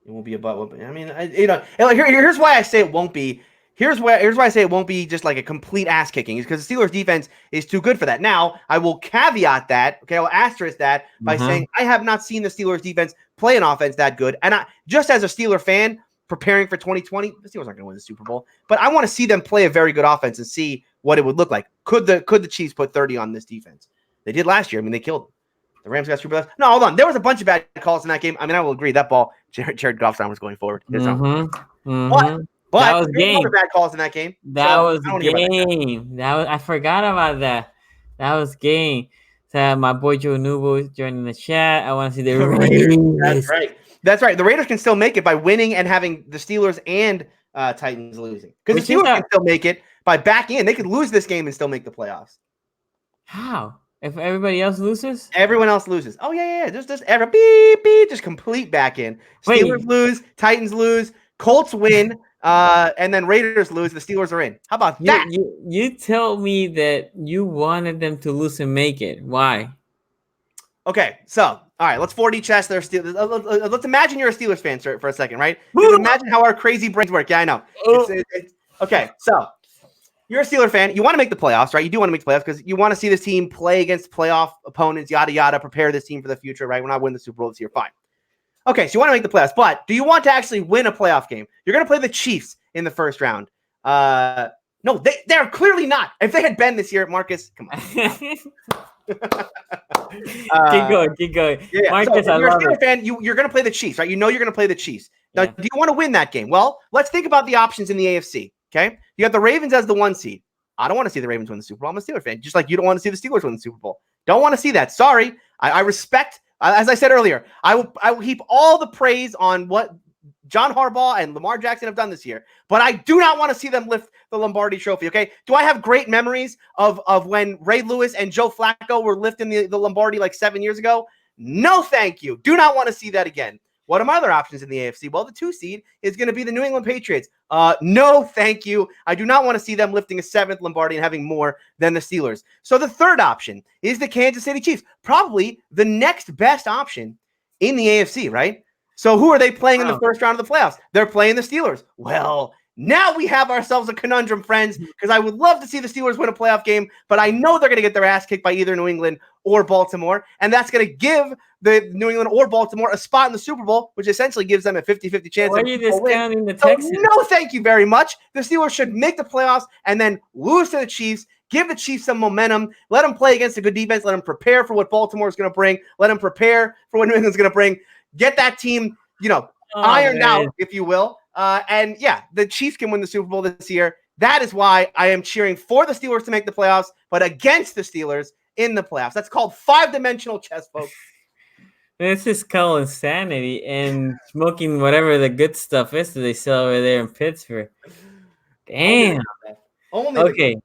It won't be a butt whooping. I mean, here's why I say it won't be. Here's why I say it won't be just like a complete ass kicking, is because the Steelers defense is too good for that. Now, I will caveat that, okay, I will asterisk that by saying I have not seen the Steelers defense play an offense that good. And just as a Steeler fan preparing for 2020, the Steelers aren't going to win the Super Bowl, but I want to see them play a very good offense and see what it would look like. Could the Chiefs put 30 on this defense? They did last year. I mean, they killed them. The Rams got Super Bowl. No, hold on. There was a bunch of bad calls in that game. I mean, I will agree. That ball, Jared Goff's arm was going forward. But that was game. Bad calls in that game. That was game. I forgot about that. That was game. So my boy Joe Nubo joining the chat. I want to see the Raiders. That's right. That's right. The Raiders can still make it by winning and having the Steelers and Titans losing. Because the Steelers can still make it by backing in. They could lose this game and still make the playoffs. How? If everybody else loses? Everyone else loses. Oh, yeah. Just every beep, beep, just complete back in. Steelers lose, Titans lose, Colts win, and then Raiders lose. The Steelers are in. How about that? You tell me that you wanted them to lose and make it. Why? Okay, so, all right, let's 4D chess their Steelers. Let's imagine you're a Steelers fan for a second, right? Imagine how our crazy brains work. Yeah, I know. Okay, so you're a Steeler fan. You want to make the playoffs, right? You do want to make the playoffs because you want to see this team play against playoff opponents, yada, yada, prepare this team for the future, right? We're not winning the Super Bowl this year. Fine. Okay, so you want to make the playoffs, but do you want to actually win a playoff game? You're going to play the Chiefs in the first round. No, they're clearly not. If they had been this year, Marcus, come on. Keep going. Yeah, Marcus, so I if you're a love Steelers it. fan, you're going to play the Chiefs, right? You know you're going to play the Chiefs. Now, do you want to win that game? Well, let's think about the options in the AFC, okay? You got the Ravens as the 1 seed. I don't want to see the Ravens win the Super Bowl. I'm a Steelers fan, just like you don't want to see the Steelers win the Super Bowl. Don't want to see that. Sorry. I respect, as I said earlier, I will heap all the praise on what John Harbaugh and Lamar Jackson have done this year, but I do not want to see them lift the Lombardi Trophy, okay? Do I have great memories of when Ray Lewis and Joe Flacco were lifting the Lombardi like 7 years ago? No, thank you. Do not want to see that again. What are my other options in the AFC? Well, the 2 seed is going to be the New England Patriots. No, thank you. I do not want to see them lifting a 7th Lombardi and having more than the Steelers. So the third option is the Kansas City Chiefs, probably the next best option in the AFC, right? So who are they playing in the first round of the playoffs? They're playing the Steelers. Well, now we have ourselves a conundrum, friends, because I would love to see the Steelers win a playoff game, but I know they're going to get their ass kicked by either New England or Baltimore, and that's going to give the New England or Baltimore a spot in the Super Bowl, which essentially gives them a 50-50 chance. Why are you discounting the Texans? No, thank you very much. The Steelers should make the playoffs and then lose to the Chiefs. Give the Chiefs some momentum. Let them play against a good defense. Let them prepare for what Baltimore is going to bring. Let them prepare for what New England's going to bring. Get that team, ironed out, if you will. And yeah, the Chiefs can win the Super Bowl this year. That is why I am cheering for the Steelers to make the playoffs, but against the Steelers in the playoffs. That's called 5-dimensional chess, folks. This is called insanity and smoking whatever the good stuff is that they sell over there in Pittsburgh. Damn. Okay.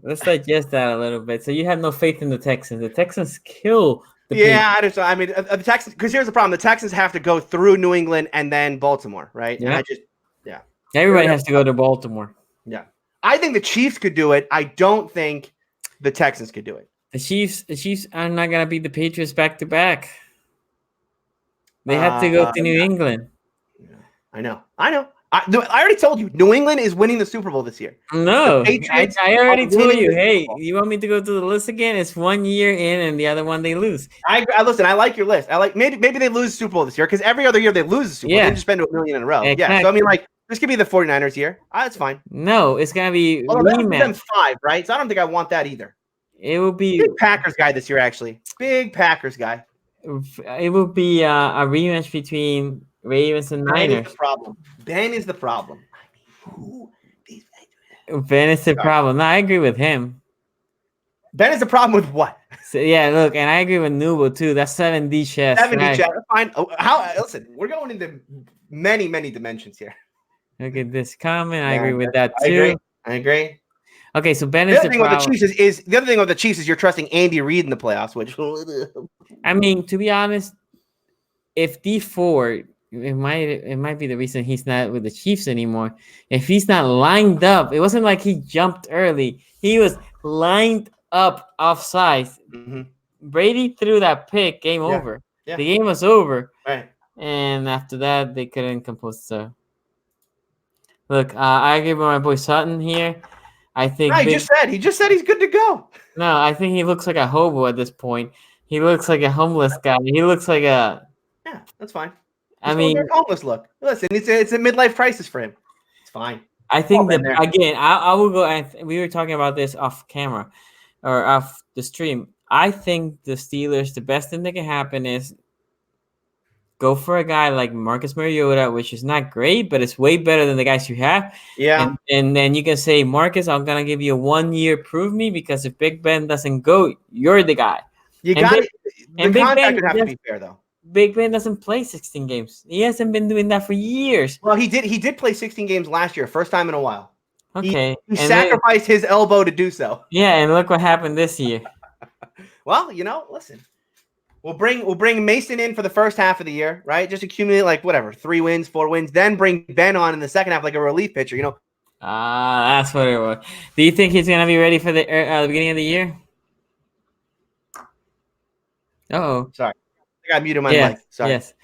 Let's digest that a little bit. So you have no faith in the Texans. The Texans kill the Patriots. I mean, the Texans, because here's the problem. The Texans have to go through New England and then Baltimore, right? Yeah. And everybody has to go to Baltimore. Yeah. I think the Chiefs could do it. I don't think the Texans could do it. The Chiefs are not going to beat the Patriots back to back. They have to go to New England. Yeah. I know. I already told you, New England is winning the Super Bowl this year. No, I already told you. Hey, you want me to go to the list again? It's 1 year in, and the other one they lose. Listen. I like your list. I like maybe they lose the Super Bowl this year because every other year they lose the Super Bowl. They just spend $1 million in a row. Exactly. Yeah. So I mean, this could be the 49ers year. That's fine. No, it's gonna be them 5, right? So I don't think I want that either. It will be big Packers guy this year, actually. Big Packers guy. It will be a rematch between Ravens and Niners. Ben is the problem. Ben is the problem. No, I agree with him. Ben is the problem with what? So, yeah, look, and I agree with Nubo too. That's 7D chess. 7D chess. Fine. Listen, we're going into many, many dimensions here. Look at this comment. I agree with that too. I agree. Okay, so Ben is the problem. The other thing with the Chiefs is you're trusting Andy Reid in the playoffs, which I mean, to be honest, if D Ford it might be the reason he's not with the Chiefs anymore. If he's not lined up, it wasn't like he jumped early. He was lined up offside. Mm-hmm. Brady threw that pick. Game Yeah. over. Yeah. The game was over. Right. And after that, they couldn't compose. So, look, I agree with my boy Sutton here. I think No, he just said he's good to go. No, I think he looks like a hobo at this point. He looks like a homeless guy. He looks like a. Yeah, that's fine. I He's going mean, their homeless look. Listen, it's a midlife crisis for him. It's fine. I think been that there. again, I will go. We were talking about this off camera or off the stream. I think the Steelers, the best thing that can happen is go for a guy like Marcus Mariota, which is not great, but it's way better than the guys you have. Yeah. And then you can say, Marcus, I'm gonna give you a 1 year prove me, because if Big Ben doesn't go, you're the guy. You And got Big- it. and The Big contract Ben would have to just- be fair, though. Big Ben doesn't play 16 games. He hasn't been doing that for years. Well, he did play 16 games last year, first time in a while. Okay. He sacrificed his elbow to do so. Yeah, and look what happened this year. Well, listen. We'll bring Mason in for the first half of the year, right? Just accumulate like whatever, 3 wins, 4 wins, then bring Ben on in the second half like a relief pitcher, That's what it was. Do you think he's gonna be ready for the beginning of the year? Oh, Sorry. I got muted my yeah, mic. Sorry. yes.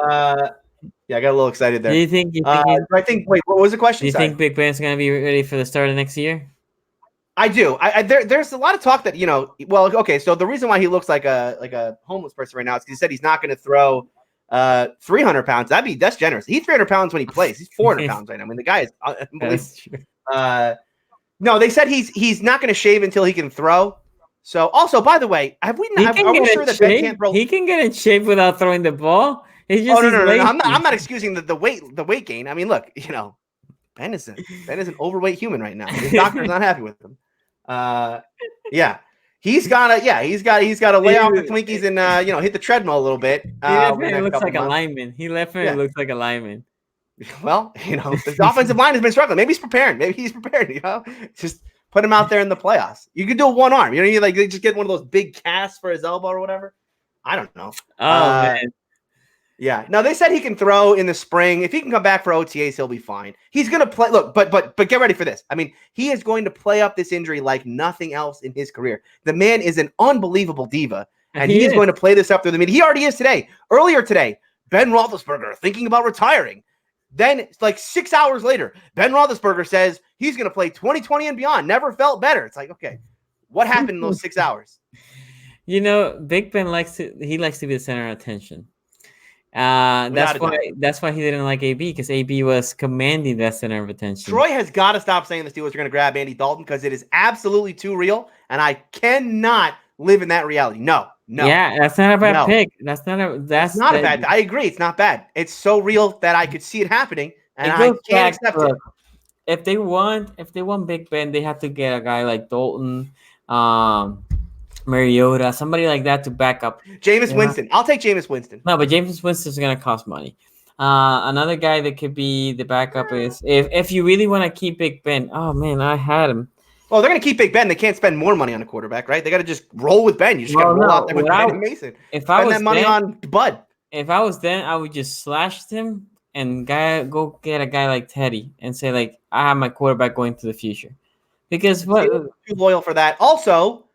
Yeah, I got a little excited there. Do you think? Wait, what was the question? Do you Sorry. think Big Ben's gonna be ready for the start of next year? I do. There's a lot of talk that well, okay. So the reason why he looks like a homeless person right now is because he said he's not going to throw 300 pounds. That's generous. He's 300 pounds when he plays. He's 400 pounds right now. I mean, the guy is unbelievable. That's true. No, they said he's not going to shave until he can throw. So also, by the way, are we sure that Ben can't throw? He can get in shape without throwing the ball. He's just no. lazy. I'm not excusing the weight gain. I mean, look, Ben is an overweight human right now. His doctor's not happy with him. Yeah. He's gotta lay off the Twinkies and hit the treadmill a little bit. He definitely looks like a lineman. He definitely looks like a lineman. Well, the offensive line has been struggling. Maybe he's preparing. Just put him out there in the playoffs. You could do a one arm. You just get one of those big casts for his elbow or whatever. I don't know. Oh man. Yeah. No, they said he can throw in the spring. If he can come back for OTAs, he'll be fine. He's going to play. Look, but get ready for this. I mean, he is going to play up this injury like nothing else in his career. The man is an unbelievable diva, and he is going to play this up through the media. He already is today. Earlier today, Ben Roethlisberger thinking about retiring. Then, like 6 hours later, Ben Roethlisberger says he's going to play 2020 and beyond. Never felt better. It's like, okay, what happened in those 6 hours? Big Ben likes to be the center of attention. That's why he didn't like AB, because AB was commanding that center of attention. Troy has got to stop saying the Steelers are going to grab Andy Dalton, because it is absolutely too real, and I cannot live in that reality. No. Yeah, that's not a bad pick. That's not a bad. I agree, it's not bad. It's so real that I could see it happening, and I can't accept it. If they want Big Ben, they have to get a guy like Dalton, Mariota, somebody like that to back up. Jameis Winston. I'll take Jameis Winston. No, but Jameis Winston is going to cost money. Another guy that could be the backup is if you really want to keep Big Ben. Oh man, I had him. Well, they're going to keep Big Ben. They can't spend more money on a quarterback, right? They got to just roll with Ben. You just got to roll out there with Ben and Mason. If I was that money on Bud. If I was then, I would just slash him and go get a guy like Teddy and say, like, I have my quarterback going to the future. Because what? Too loyal for that. Also,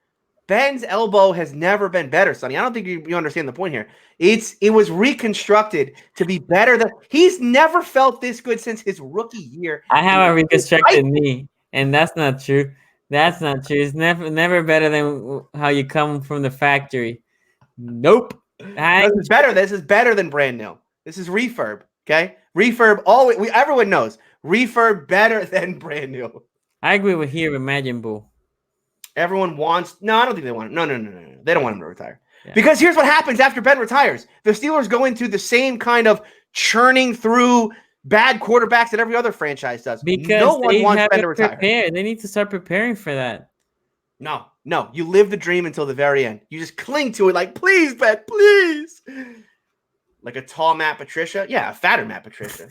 Ben's elbow has never been better, Sonny. I don't think you understand the point here. It was reconstructed to be better. He's never felt this good since his rookie year. I have a reconstructed knee, and that's not true. That's not true. It's never better than how you come from the factory. Nope. This is better. This is better than brand new. This is refurb. Okay, refurb. Everyone knows refurb better than brand new. I agree with Imagine Bull. Everyone wants. No, I don't think they want him. No. They don't want him to retire. Yeah. Because here's what happens after Ben retires: the Steelers go into the same kind of churning through bad quarterbacks that every other franchise does. Because no one wants Ben to retire. They need to start preparing for that. No. You live the dream until the very end. You just cling to it like, please, Ben, please. Like a tall Matt Patricia. Yeah, a fatter Matt Patricia.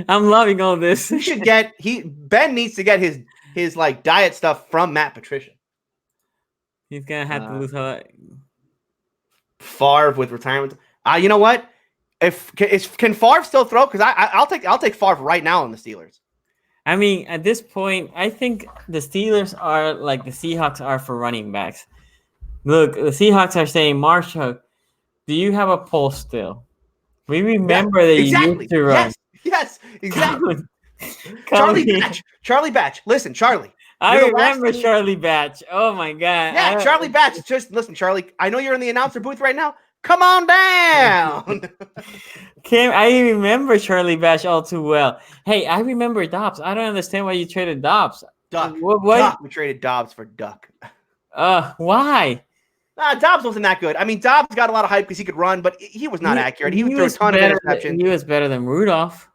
I'm loving all this. Ben needs to get his like diet stuff from Matt Patricia. He's gonna have to lose all that. Favre with retirement. You know what? Can Favre still throw? Because I'll take Favre right now on the Steelers. I mean, at this point, I think the Steelers are like the Seahawks are for running backs. Look, the Seahawks are saying, Marshall, do you have a pulse still? We remember that you used to run. Yes, exactly. Come Charlie Batch. Listen, Charlie. I remember Charlie Batch. Oh my God. Yeah, Charlie Batch. Just listen, Charlie. I know you're in the announcer booth right now. Come on down. I remember Charlie Batch all too well. Hey, I remember Dobbs. I don't understand why you traded Dobbs. Duck. Duck. We traded Dobbs for Duck. Why? Dobbs wasn't that good. I mean, Dobbs got a lot of hype because he could run, but he was not accurate. He would throw a ton of interceptions. He was better than Rudolph.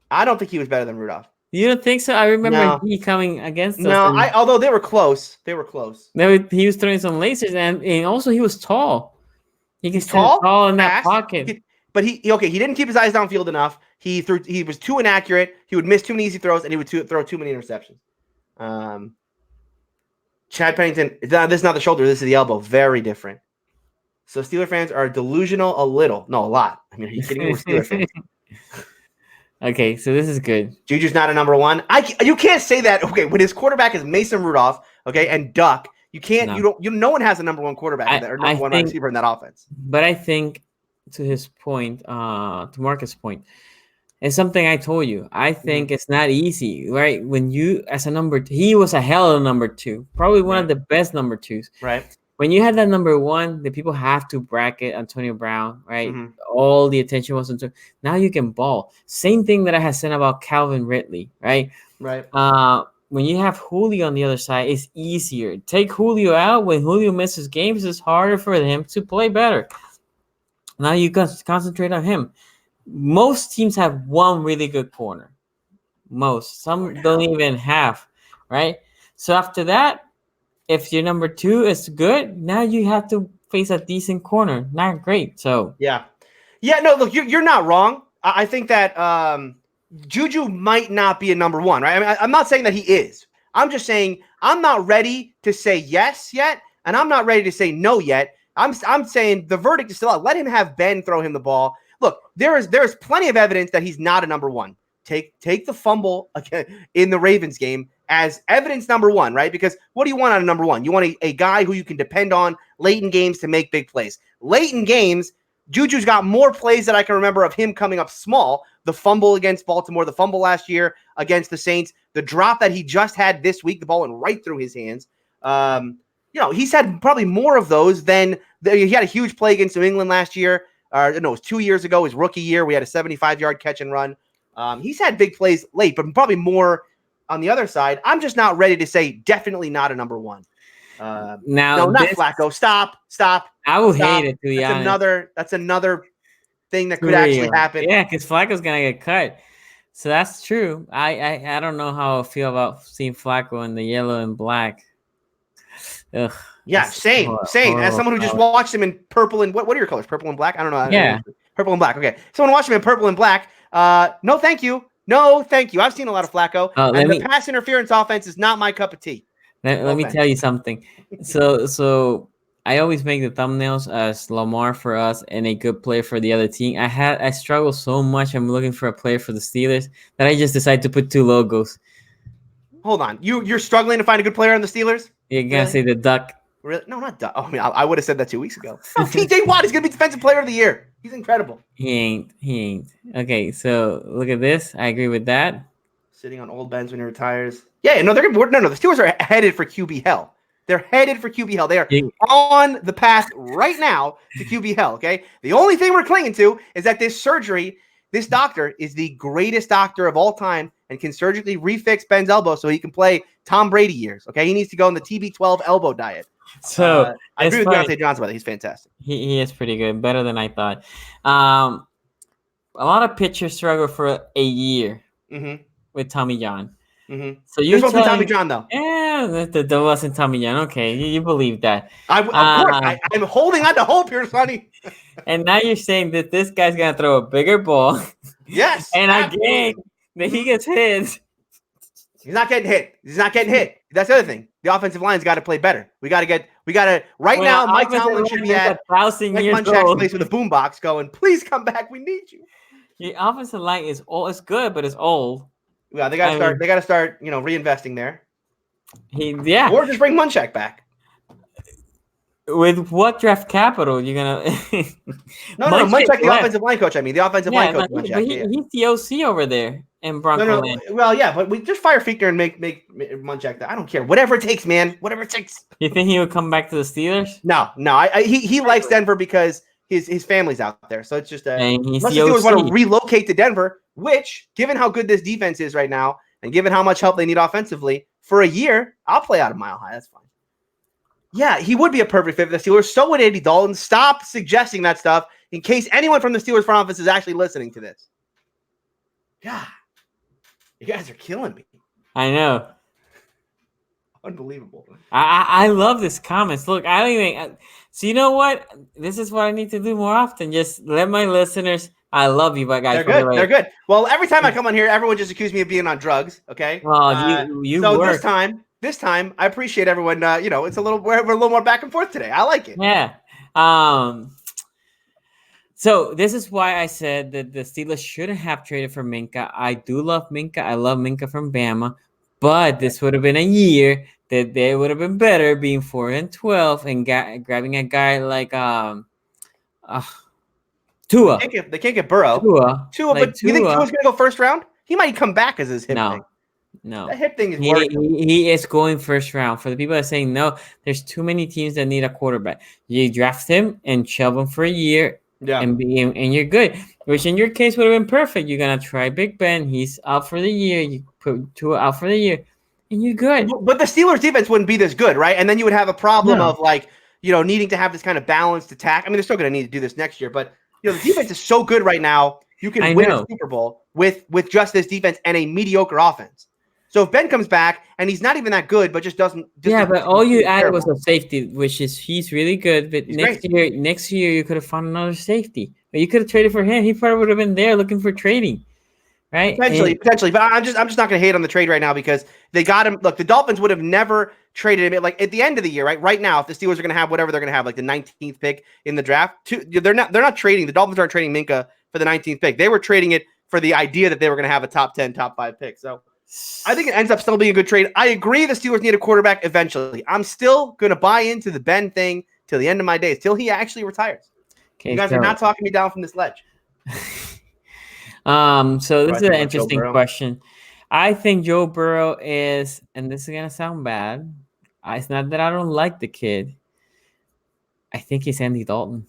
I don't think he was better than Rudolph. You don't think so? I remember he coming against us. No, although they were close. They were close. He was throwing some lasers, and also he was tall. He's tall in that pocket. But he didn't keep his eyes downfield enough. He was too inaccurate. He would miss too many easy throws, and he would throw too many interceptions. Chad Pennington, this is not the shoulder, this is the elbow. Very different. So Steeler fans are delusional a little. No, a lot. I mean, are you kidding me? We're Steeler fans. Okay, so this is good. Juju's not a number one. You can't say that. Okay, when his quarterback is Mason Rudolph, okay, and Duck, you can't. No. No one has a number one quarterback or number one receiver in that offense. But I think, to his point, to Marcus' point, it's something I told you. I think it's not easy, right? When you, as a number, he was a hell of a number two, probably one of the best number twos. Right. When you had that number one, the people have to bracket Antonio Brown, right? Mm-hmm. All the attention was on. Now you can ball. Same thing that I had said about Calvin Ridley, right? Right. When you have Julio on the other side, it's easier. Take Julio out. When Julio misses games, it's harder for him to play better. Now you can concentrate on him. Most teams have one really good corner. Some don't even have, right? So after that, if your number two is good, now you have to face a decent corner. Not great. So yeah. No, look, you're not wrong. I think that Juju might not be a number one, right? I mean, I'm not saying that he is. I'm just saying I'm not ready to say yes yet, and I'm not ready to say no yet. I'm saying the verdict is still out. Let him have Ben throw him the ball. Look, there's plenty of evidence that he's not a number one. Take the fumble again in the Ravens game as evidence number one, right? Because what do you want out of number one? You want a guy who you can depend on late in games to make big plays. Late in games, Juju's got more plays that I can remember of him coming up small. The fumble against Baltimore, the fumble last year against the Saints, the drop that he just had this week, the ball went right through his hands. He's had probably more of those than he had a huge play against New England last year. It was 2 years ago, his rookie year. We had a 75-yard catch and run. He's had big plays late, but probably more on the other side. I'm just not ready to say definitely not a number one. Now, no, not Flacco. Stop. I will hate it, to be honest. That's another thing that could actually happen. Yeah, because Flacco's going to get cut. So that's true. I don't know how I feel about seeing Flacco in the yellow and black. Ugh. Yeah, same. As someone who just watched him in purple and what are your colors? Purple and black? I don't know. Yeah. Purple and black. Okay. Someone watched him in purple and black. No, thank you. I've seen a lot of Flacco. And the pass interference offense is not my cup of tea. Let me tell you something. So I always make the thumbnails as Lamar for us and a good player for the other team. I struggle so much. I'm looking for a player for the Steelers that I just decided to put two logos. Hold on. You're struggling to find a good player on the Steelers? You're going to say the Duck. Really? No, not Duck. Oh, I mean, I would have said that 2 weeks ago. No, TJ Watt is going to be Defensive Player of the Year. He's incredible. He ain't. Okay, so look at this. I agree with that. Sitting on old Benz when he retires. Yeah, no, the Steelers are headed for QB hell. They're headed for QB hell. They are on the path right now to QB hell, okay? The only thing we're clinging to is that this doctor is the greatest doctor of all time and can surgically refix Ben's elbow so he can play Tom Brady years, okay? He needs to go on the TB12 elbow diet. So I agree with Deontay Johnson about that. He's fantastic. He is pretty good, better than I thought. A lot of pitchers struggle for a year with Tommy John. Mm-hmm. So this wasn't Tommy John, though. Yeah, that wasn't Tommy John. Okay, you believe that. Of course. I'm holding on to hope here, Sonny. And now you're saying that this guy's going to throw a bigger ball. Yes. And again, that he gets hit. He's not getting hit. That's the other thing. The offensive line's got to play better. We got to get We got to right When now. our Mike offensive Tomlin should line be is at 1,000 Mike years Munchak's old. place with a boombox, going, "Please come back. We need you." The offensive line is old. It's good, but it's old. Yeah, they got to I start. mean, They got to start. Reinvesting there, yeah. or just bring Munchak back. With what draft capital you're gonna? No. Munchak Munchak, the left. offensive line coach. I mean, the offensive line Yeah, coach, no, Munchak. but Yeah. he's the OC over there in Bronco No. Land. Well, yeah, but we just fire Fichtner and make Munchak that. I don't care. Whatever it takes, man. Whatever it takes. You think he would come back to the Steelers? No. He likes Denver because his family's out there. So it's just And he's unless the the Steelers want to OC. relocate to Denver, which, given how good this defense is right now, and given how much help they need offensively, for a year, I'll play out of Mile High. That's fine. Yeah, he would be a perfect fit for the Steelers. So would Andy Dalton. Stop suggesting that stuff in case anyone from the Steelers front office is actually listening to this. God, you guys are killing me. I know. Unbelievable. I love this comments. Look, I don't even. So you know what? This is what I need to do more often. Just let my listeners. I love you, but guys, They're good. They're good. Well, every time I come on here, everyone just accused me of being on drugs. Okay. Well, you so work. This time, I appreciate everyone. It's a little we're a little more back and forth today. I like it. Yeah. So this is why I said that the Steelers shouldn't have traded for Minka. I do love Minka. I love Minka from Bama, but this would have been a year that they would have been better being 4-12 and grabbing a guy like Tua. They can't get Burrow. Tua, like but you think Tua's going to go first round? He might come back as his hip thing. No, that hip thing is working. He is going first round. For the people that are saying no, there's too many teams that need a quarterback. You draft him and shove him for a year, and you're good. Which in your case would have been perfect. You're gonna try Big Ben. He's out for the year. You put Tua out for the year, and you're good. But the Steelers defense wouldn't be this good, right? And then you would have a problem of needing to have this kind of balanced attack. I mean, they're still going to need to do this next year, but the defense is so good right now. You can win a Super Bowl with just this defense and a mediocre offense. So if Ben comes back and he's not even that good, but just doesn't. But all you added was a safety, which is he's really good. But next year you could have found another safety. But you could have traded for him. He probably would have been there looking for trading, right? Potentially. But I'm just not going to hate on the trade right now because they got him. Look, the Dolphins would have never traded him. Like at the end of the year, right? Right now, if the Steelers are going to have whatever they're going to have, like the 19th pick in the draft, they're not trading. The Dolphins aren't trading Minka for the 19th pick. They were trading it for the idea that they were going to have a top 10, top 5 pick. So I think it ends up still being a good trade. I agree the Steelers need a quarterback eventually. I'm still going to buy into the Ben thing till the end of my days, till he actually retires. Okay, you guys are not talking me down from this ledge. So this is an interesting question. I think Joe Burrow is, and this is going to sound bad. It's not that I don't like the kid. I think he's Andy Dalton.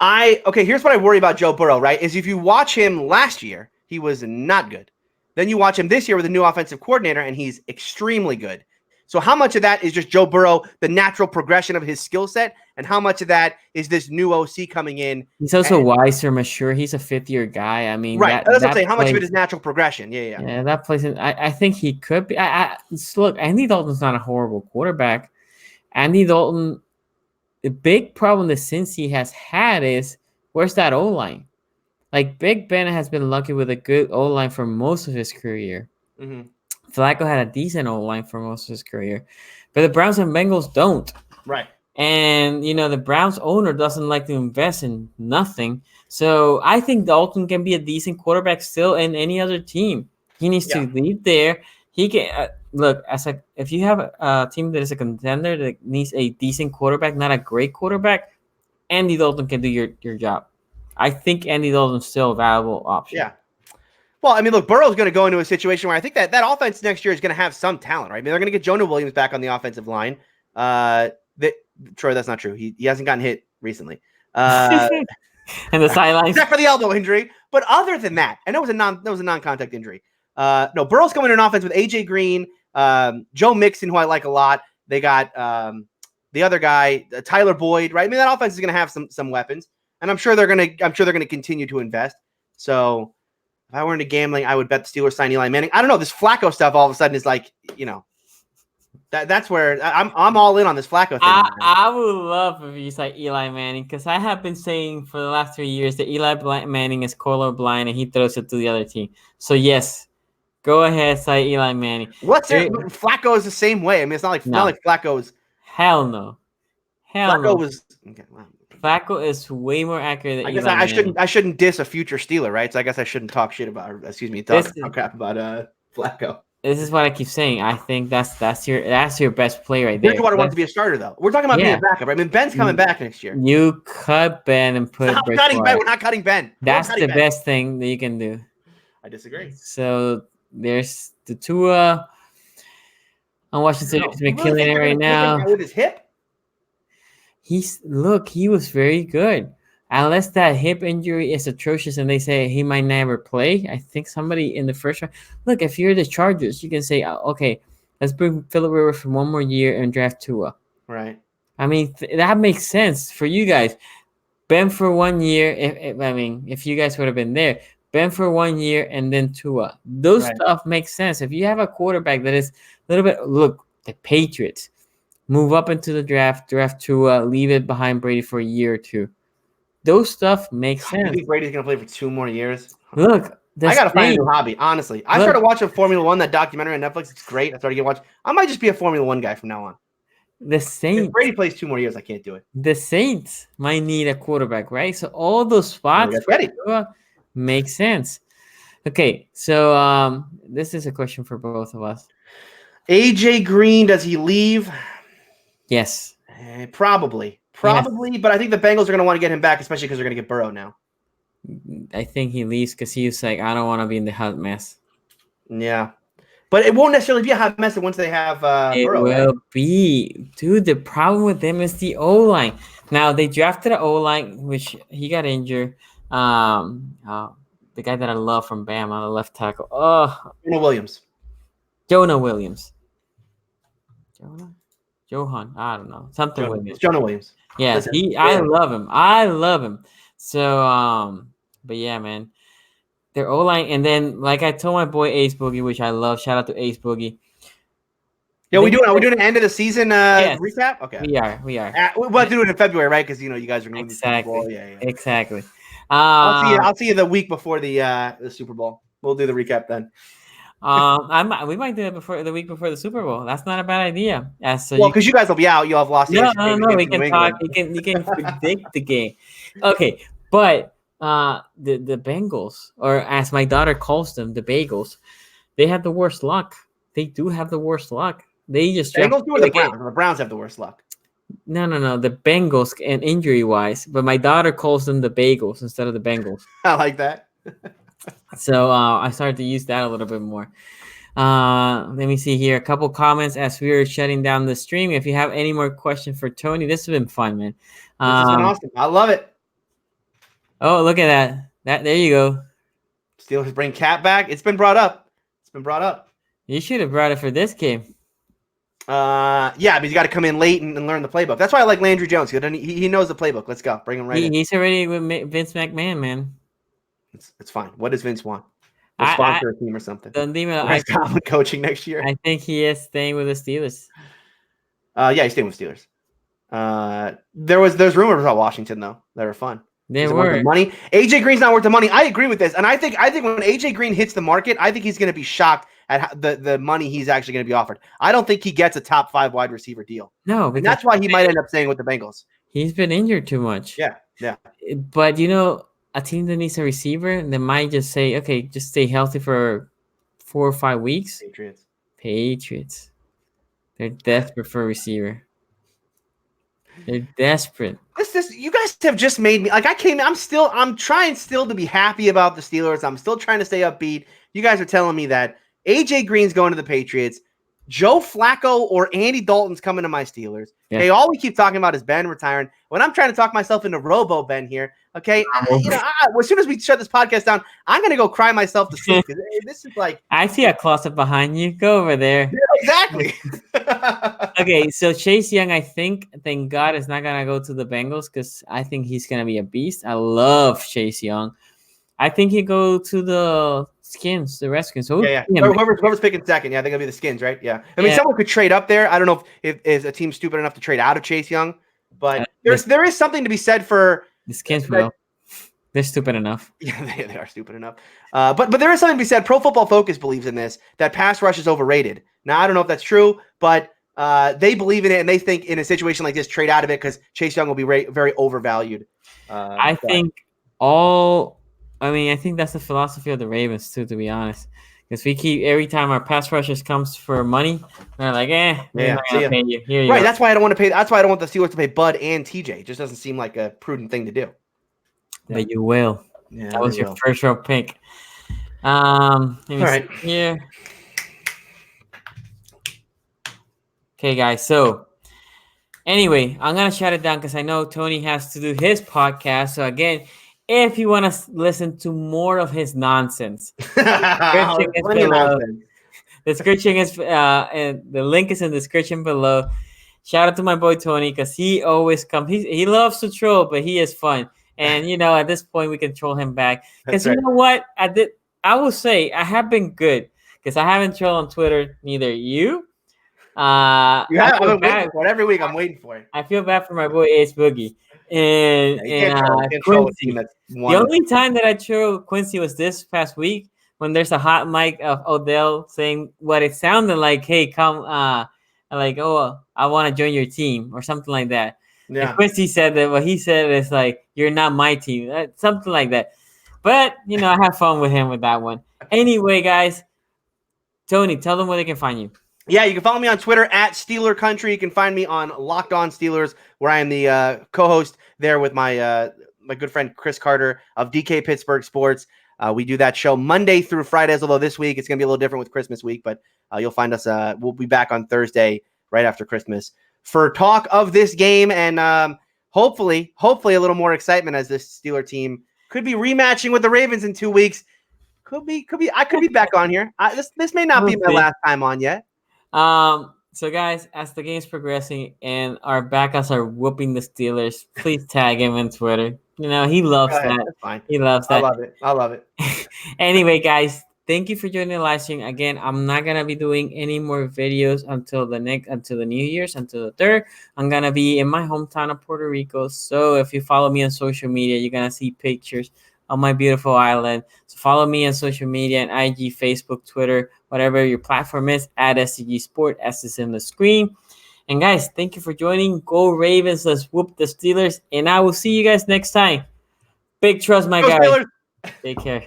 Here's what I worry about Joe Burrow, right? Is if you watch him last year, he was not good. Then you watch him this year with a new offensive coordinator, and he's extremely good. So how much of that is just Joe Burrow, the natural progression of his skill set, and how much of that is this new OC coming in? He's also wiser, mature. He's a fifth-year guy. I mean, right. That's what I'm saying. How much of it is natural progression? Yeah. That plays in. I think he could be. Look, Andy Dalton's not a horrible quarterback. Andy Dalton, the big problem that Cincy has had is where's that O-line? Like Big Ben has been lucky with a good O-line for most of his career. Mm-hmm. Flacco had a decent O-line for most of his career, but the Browns and Bengals don't. Right. And the Browns owner doesn't like to invest in nothing. So I think Dalton can be a decent quarterback still in any other team. He needs to leave there. He can look if you have a team that is a contender that needs a decent quarterback, not a great quarterback. Andy Dalton can do your job. I think Andy Dalton's still a valuable option. Yeah. Well, I mean, look, Burrow's going to go into a situation where I think that offense next year is going to have some talent, right? I mean, they're going to get Jonah Williams back on the offensive line. Troy, that's not true. He hasn't gotten hit recently. And the sidelines. Except for the elbow injury. But other than that, and that was a non-contact injury. No, Burrow's coming in an offense with AJ Green, Joe Mixon, who I like a lot. They got the other guy, Tyler Boyd, right? I mean, that offense is going to have some weapons. And I'm sure they're gonna continue to invest. So if I were into gambling, I would bet the Steelers sign Eli Manning. I don't know. This Flacco stuff all of a sudden is like, that's where I'm all in on this Flacco thing. I would love if you say Eli Manning because I have been saying for the last 3 years that Eli Manning is colorblind and he throws it to the other team. So yes, go ahead, say Eli Manning. Flacco is the same way. I mean, it's not like Flacco's. Hell no. Hell no. Flacco was. Okay, well, Flacco is way more accurate than I guess Eli Manning. I shouldn't diss a future Steeler, right? So I guess I shouldn't talk shit about. Or, excuse me, talk crap about Flacco. This is what I keep saying. I think that's your best play right there. Bridgewater wants to be a starter, though. We're talking about being a backup, right? I mean, Ben's coming back next year. You cut Ben and put Stop cutting Ben. We're not cutting Ben. That's the best thing that you can do. I disagree. So there's the Tua. I'm watching He's been killing it right now. With his hip? He was very good. Unless that hip injury is atrocious and they say he might never play, I think somebody in the first round. Look, if you're the Chargers, you can say, okay, let's bring Phillip Rivers for one more year and draft Tua. Right. I mean, that makes sense for you guys. Ben for 1 year. If you guys would have been there, Ben for 1 year and then Tua. Those stuff makes sense. If you have a quarterback that is a little bit, look, the Patriots move up into the draft Tua, leave it behind Brady for a year or two. Those stuff makes sense. You think Brady's gonna play for 2 more years? Look, I gotta find a new hobby. Honestly, I started watching Formula One, that documentary on Netflix. It's great. I started getting watch. I might just be a Formula One guy from now on. The Saints. If Brady plays 2 more years, I can't do it. The Saints might need a quarterback, right? So all those spots make sense. Okay, so this is a question for both of us. AJ Green, does he leave? Yes. Probably, yes. But I think the Bengals are going to want to get him back, especially because they're going to get Burrow now. I think he leaves because he's like, I don't want to be in the hot mess. Yeah. But it won't necessarily be a hot mess once they have Burrow. It will be. Dude, the problem with them is the O-line. Now, they drafted an O-line, which he got injured. The guy that I love from Bama, the left tackle. Jonah Williams. Johan, I don't know. Something Williams. Jonah Williams. Yeah, I love him. I love him. So, but yeah, man. Their O-line, and then like I told my boy Ace Boogie, which I love. Shout out to Ace Boogie. Yeah, are we doing an end of the season recap? Okay, we are. We'll do it in February, right? Because you guys are going to exactly. the Super Bowl. Yeah. Exactly. I'll see you the week before the Super Bowl. We'll do the recap then. We might do it the week before the Super Bowl. That's not a bad idea. Because you guys will be out, you'll have lost. No. We can talk. You can predict the game. Okay, but the Bengals, or as my daughter calls them, the Bagels, they have the worst luck. They do have the worst luck. They just Bengals do, or the Browns. The Browns have the worst luck. No. The Bengals, and injury wise, but my daughter calls them the Bagels instead of the Bengals. I like that. So I started to use that a little bit more. Let me see here. A couple comments as we are shutting down the stream. If you have any more questions for Tony, this has been fun, man. This has been awesome. I love it. Oh, look at that. There you go. Steelers bring Cat back. It's been brought up. You should have brought it for this game. Yeah, but he's got to come in late and learn the playbook. That's why I like Landry Jones. He knows the playbook. Let's go. Bring him right in. He's already with Vince McMahon, man. It's fine. What does Vince want? We'll sponsor a team or something. Coaching next year. I think he is staying with the Steelers. Yeah, he's staying with Steelers. There's rumors about Washington though that are fun. They were money. AJ Green's not worth the money. I agree with this, and I think when AJ Green hits the market, I think he's going to be shocked at the money he's actually going to be offered. I don't think he gets a top 5 wide receiver deal. No, and that's why he might end up staying with the Bengals. He's been injured too much. Yeah. But a team that needs a receiver, they might just say, okay, just stay healthy for 4 or 5 weeks. Patriots. They're desperate for a receiver. They're desperate. You guys have just made me I'm trying still to be happy about the Steelers. I'm still trying to stay upbeat. You guys are telling me that AJ Green's going to the Patriots. Joe Flacco or Andy Dalton's coming to my Steelers. Yeah. Okay, all we keep talking about is Ben retiring. When I'm trying to talk myself into Robo Ben here, okay, as soon as we shut this podcast down, I'm going to go cry myself to sleep. This is like... I see a closet behind you. Go over there. Yeah, exactly. Okay, so Chase Young, thank God, is not going to go to the Bengals because I think he's going to be a beast. I love Chase Young. I think he'll go to the Skins, the Redskins. So yeah. Whoever's picking second, I think it'll be the Skins, right? Yeah. I mean, someone could trade up there. I don't know if is a team stupid enough to trade out of Chase Young, but there is something to be said for the Skins. They're stupid enough. Yeah, they are stupid enough. But there is something to be said. Pro Football Focus believes in this, that pass rush is overrated. Now, I don't know if that's true, but They believe in it, and they think in a situation like this, trade out of it because Chase Young will be very overvalued. I think I think that's the philosophy of the Ravens too, to be honest. Because we keep every time our pass rushers comes for money, they're like, we're not gonna pay you. Here you right. go. That's why I don't want to pay. That's why I don't want the Steelers to pay Bud and TJ. It just doesn't seem like a prudent thing to do. But you will. Yeah, that was your first round pick. Let me see here. Okay, guys. So anyway, I'm gonna shut it down because I know Tony has to do his podcast. So again, if you want to listen to more of his nonsense, description is and the link is in the description below. Shout out to my boy Tony because he always comes. He loves to troll, but he is fun. And at this point, we can troll him back because you know what I will say I have been good because I haven't trolled on Twitter. Neither you. I've been waiting for it every week. I'm waiting for it. I feel bad for my boy Ace Boogie and Quincy. The only time that I trolled Quincy was this past week when there's a hot mic of Odell saying what it sounded like. Hey, come, like, oh, I want to join your team or something like that. Yeah. And Quincy said that what he said is like, you're not my team, something like that. But I have fun with him with that one. Anyway, guys, Tony, tell them where they can find you. Yeah, you can follow me on Twitter at Steeler Country. You can find me on Locked On Steelers, where I am the co-host there with my my good friend Chris Carter of DK Pittsburgh Sports. We do that show Monday through Fridays, although this week it's going to be a little different with Christmas week, but you'll find us. We'll be back on Thursday right after Christmas for talk of this game and hopefully a little more excitement as this Steeler team could be rematching with the Ravens in 2 weeks. Could be. I could be back on here. This may not be my last time on yet. So guys, as the game's progressing and our backups are whooping the Steelers, please tag him on Twitter. He loves that. That's fine. He loves that. I love it. Anyway, guys, thank you for joining the live stream. Again, I'm not gonna be doing any more videos until the New Year's, until the 3rd. I'm gonna be in my hometown of Puerto Rico. So if you follow me on social media, you're gonna see pictures on my beautiful island. So follow me on social media and IG, Facebook, Twitter, whatever your platform is, at SCG Sport, S is in the screen. And guys, thank you for joining. Go Ravens. Let's whoop the Steelers. And I will see you guys next time. Big trust, my guys. Take care.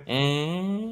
And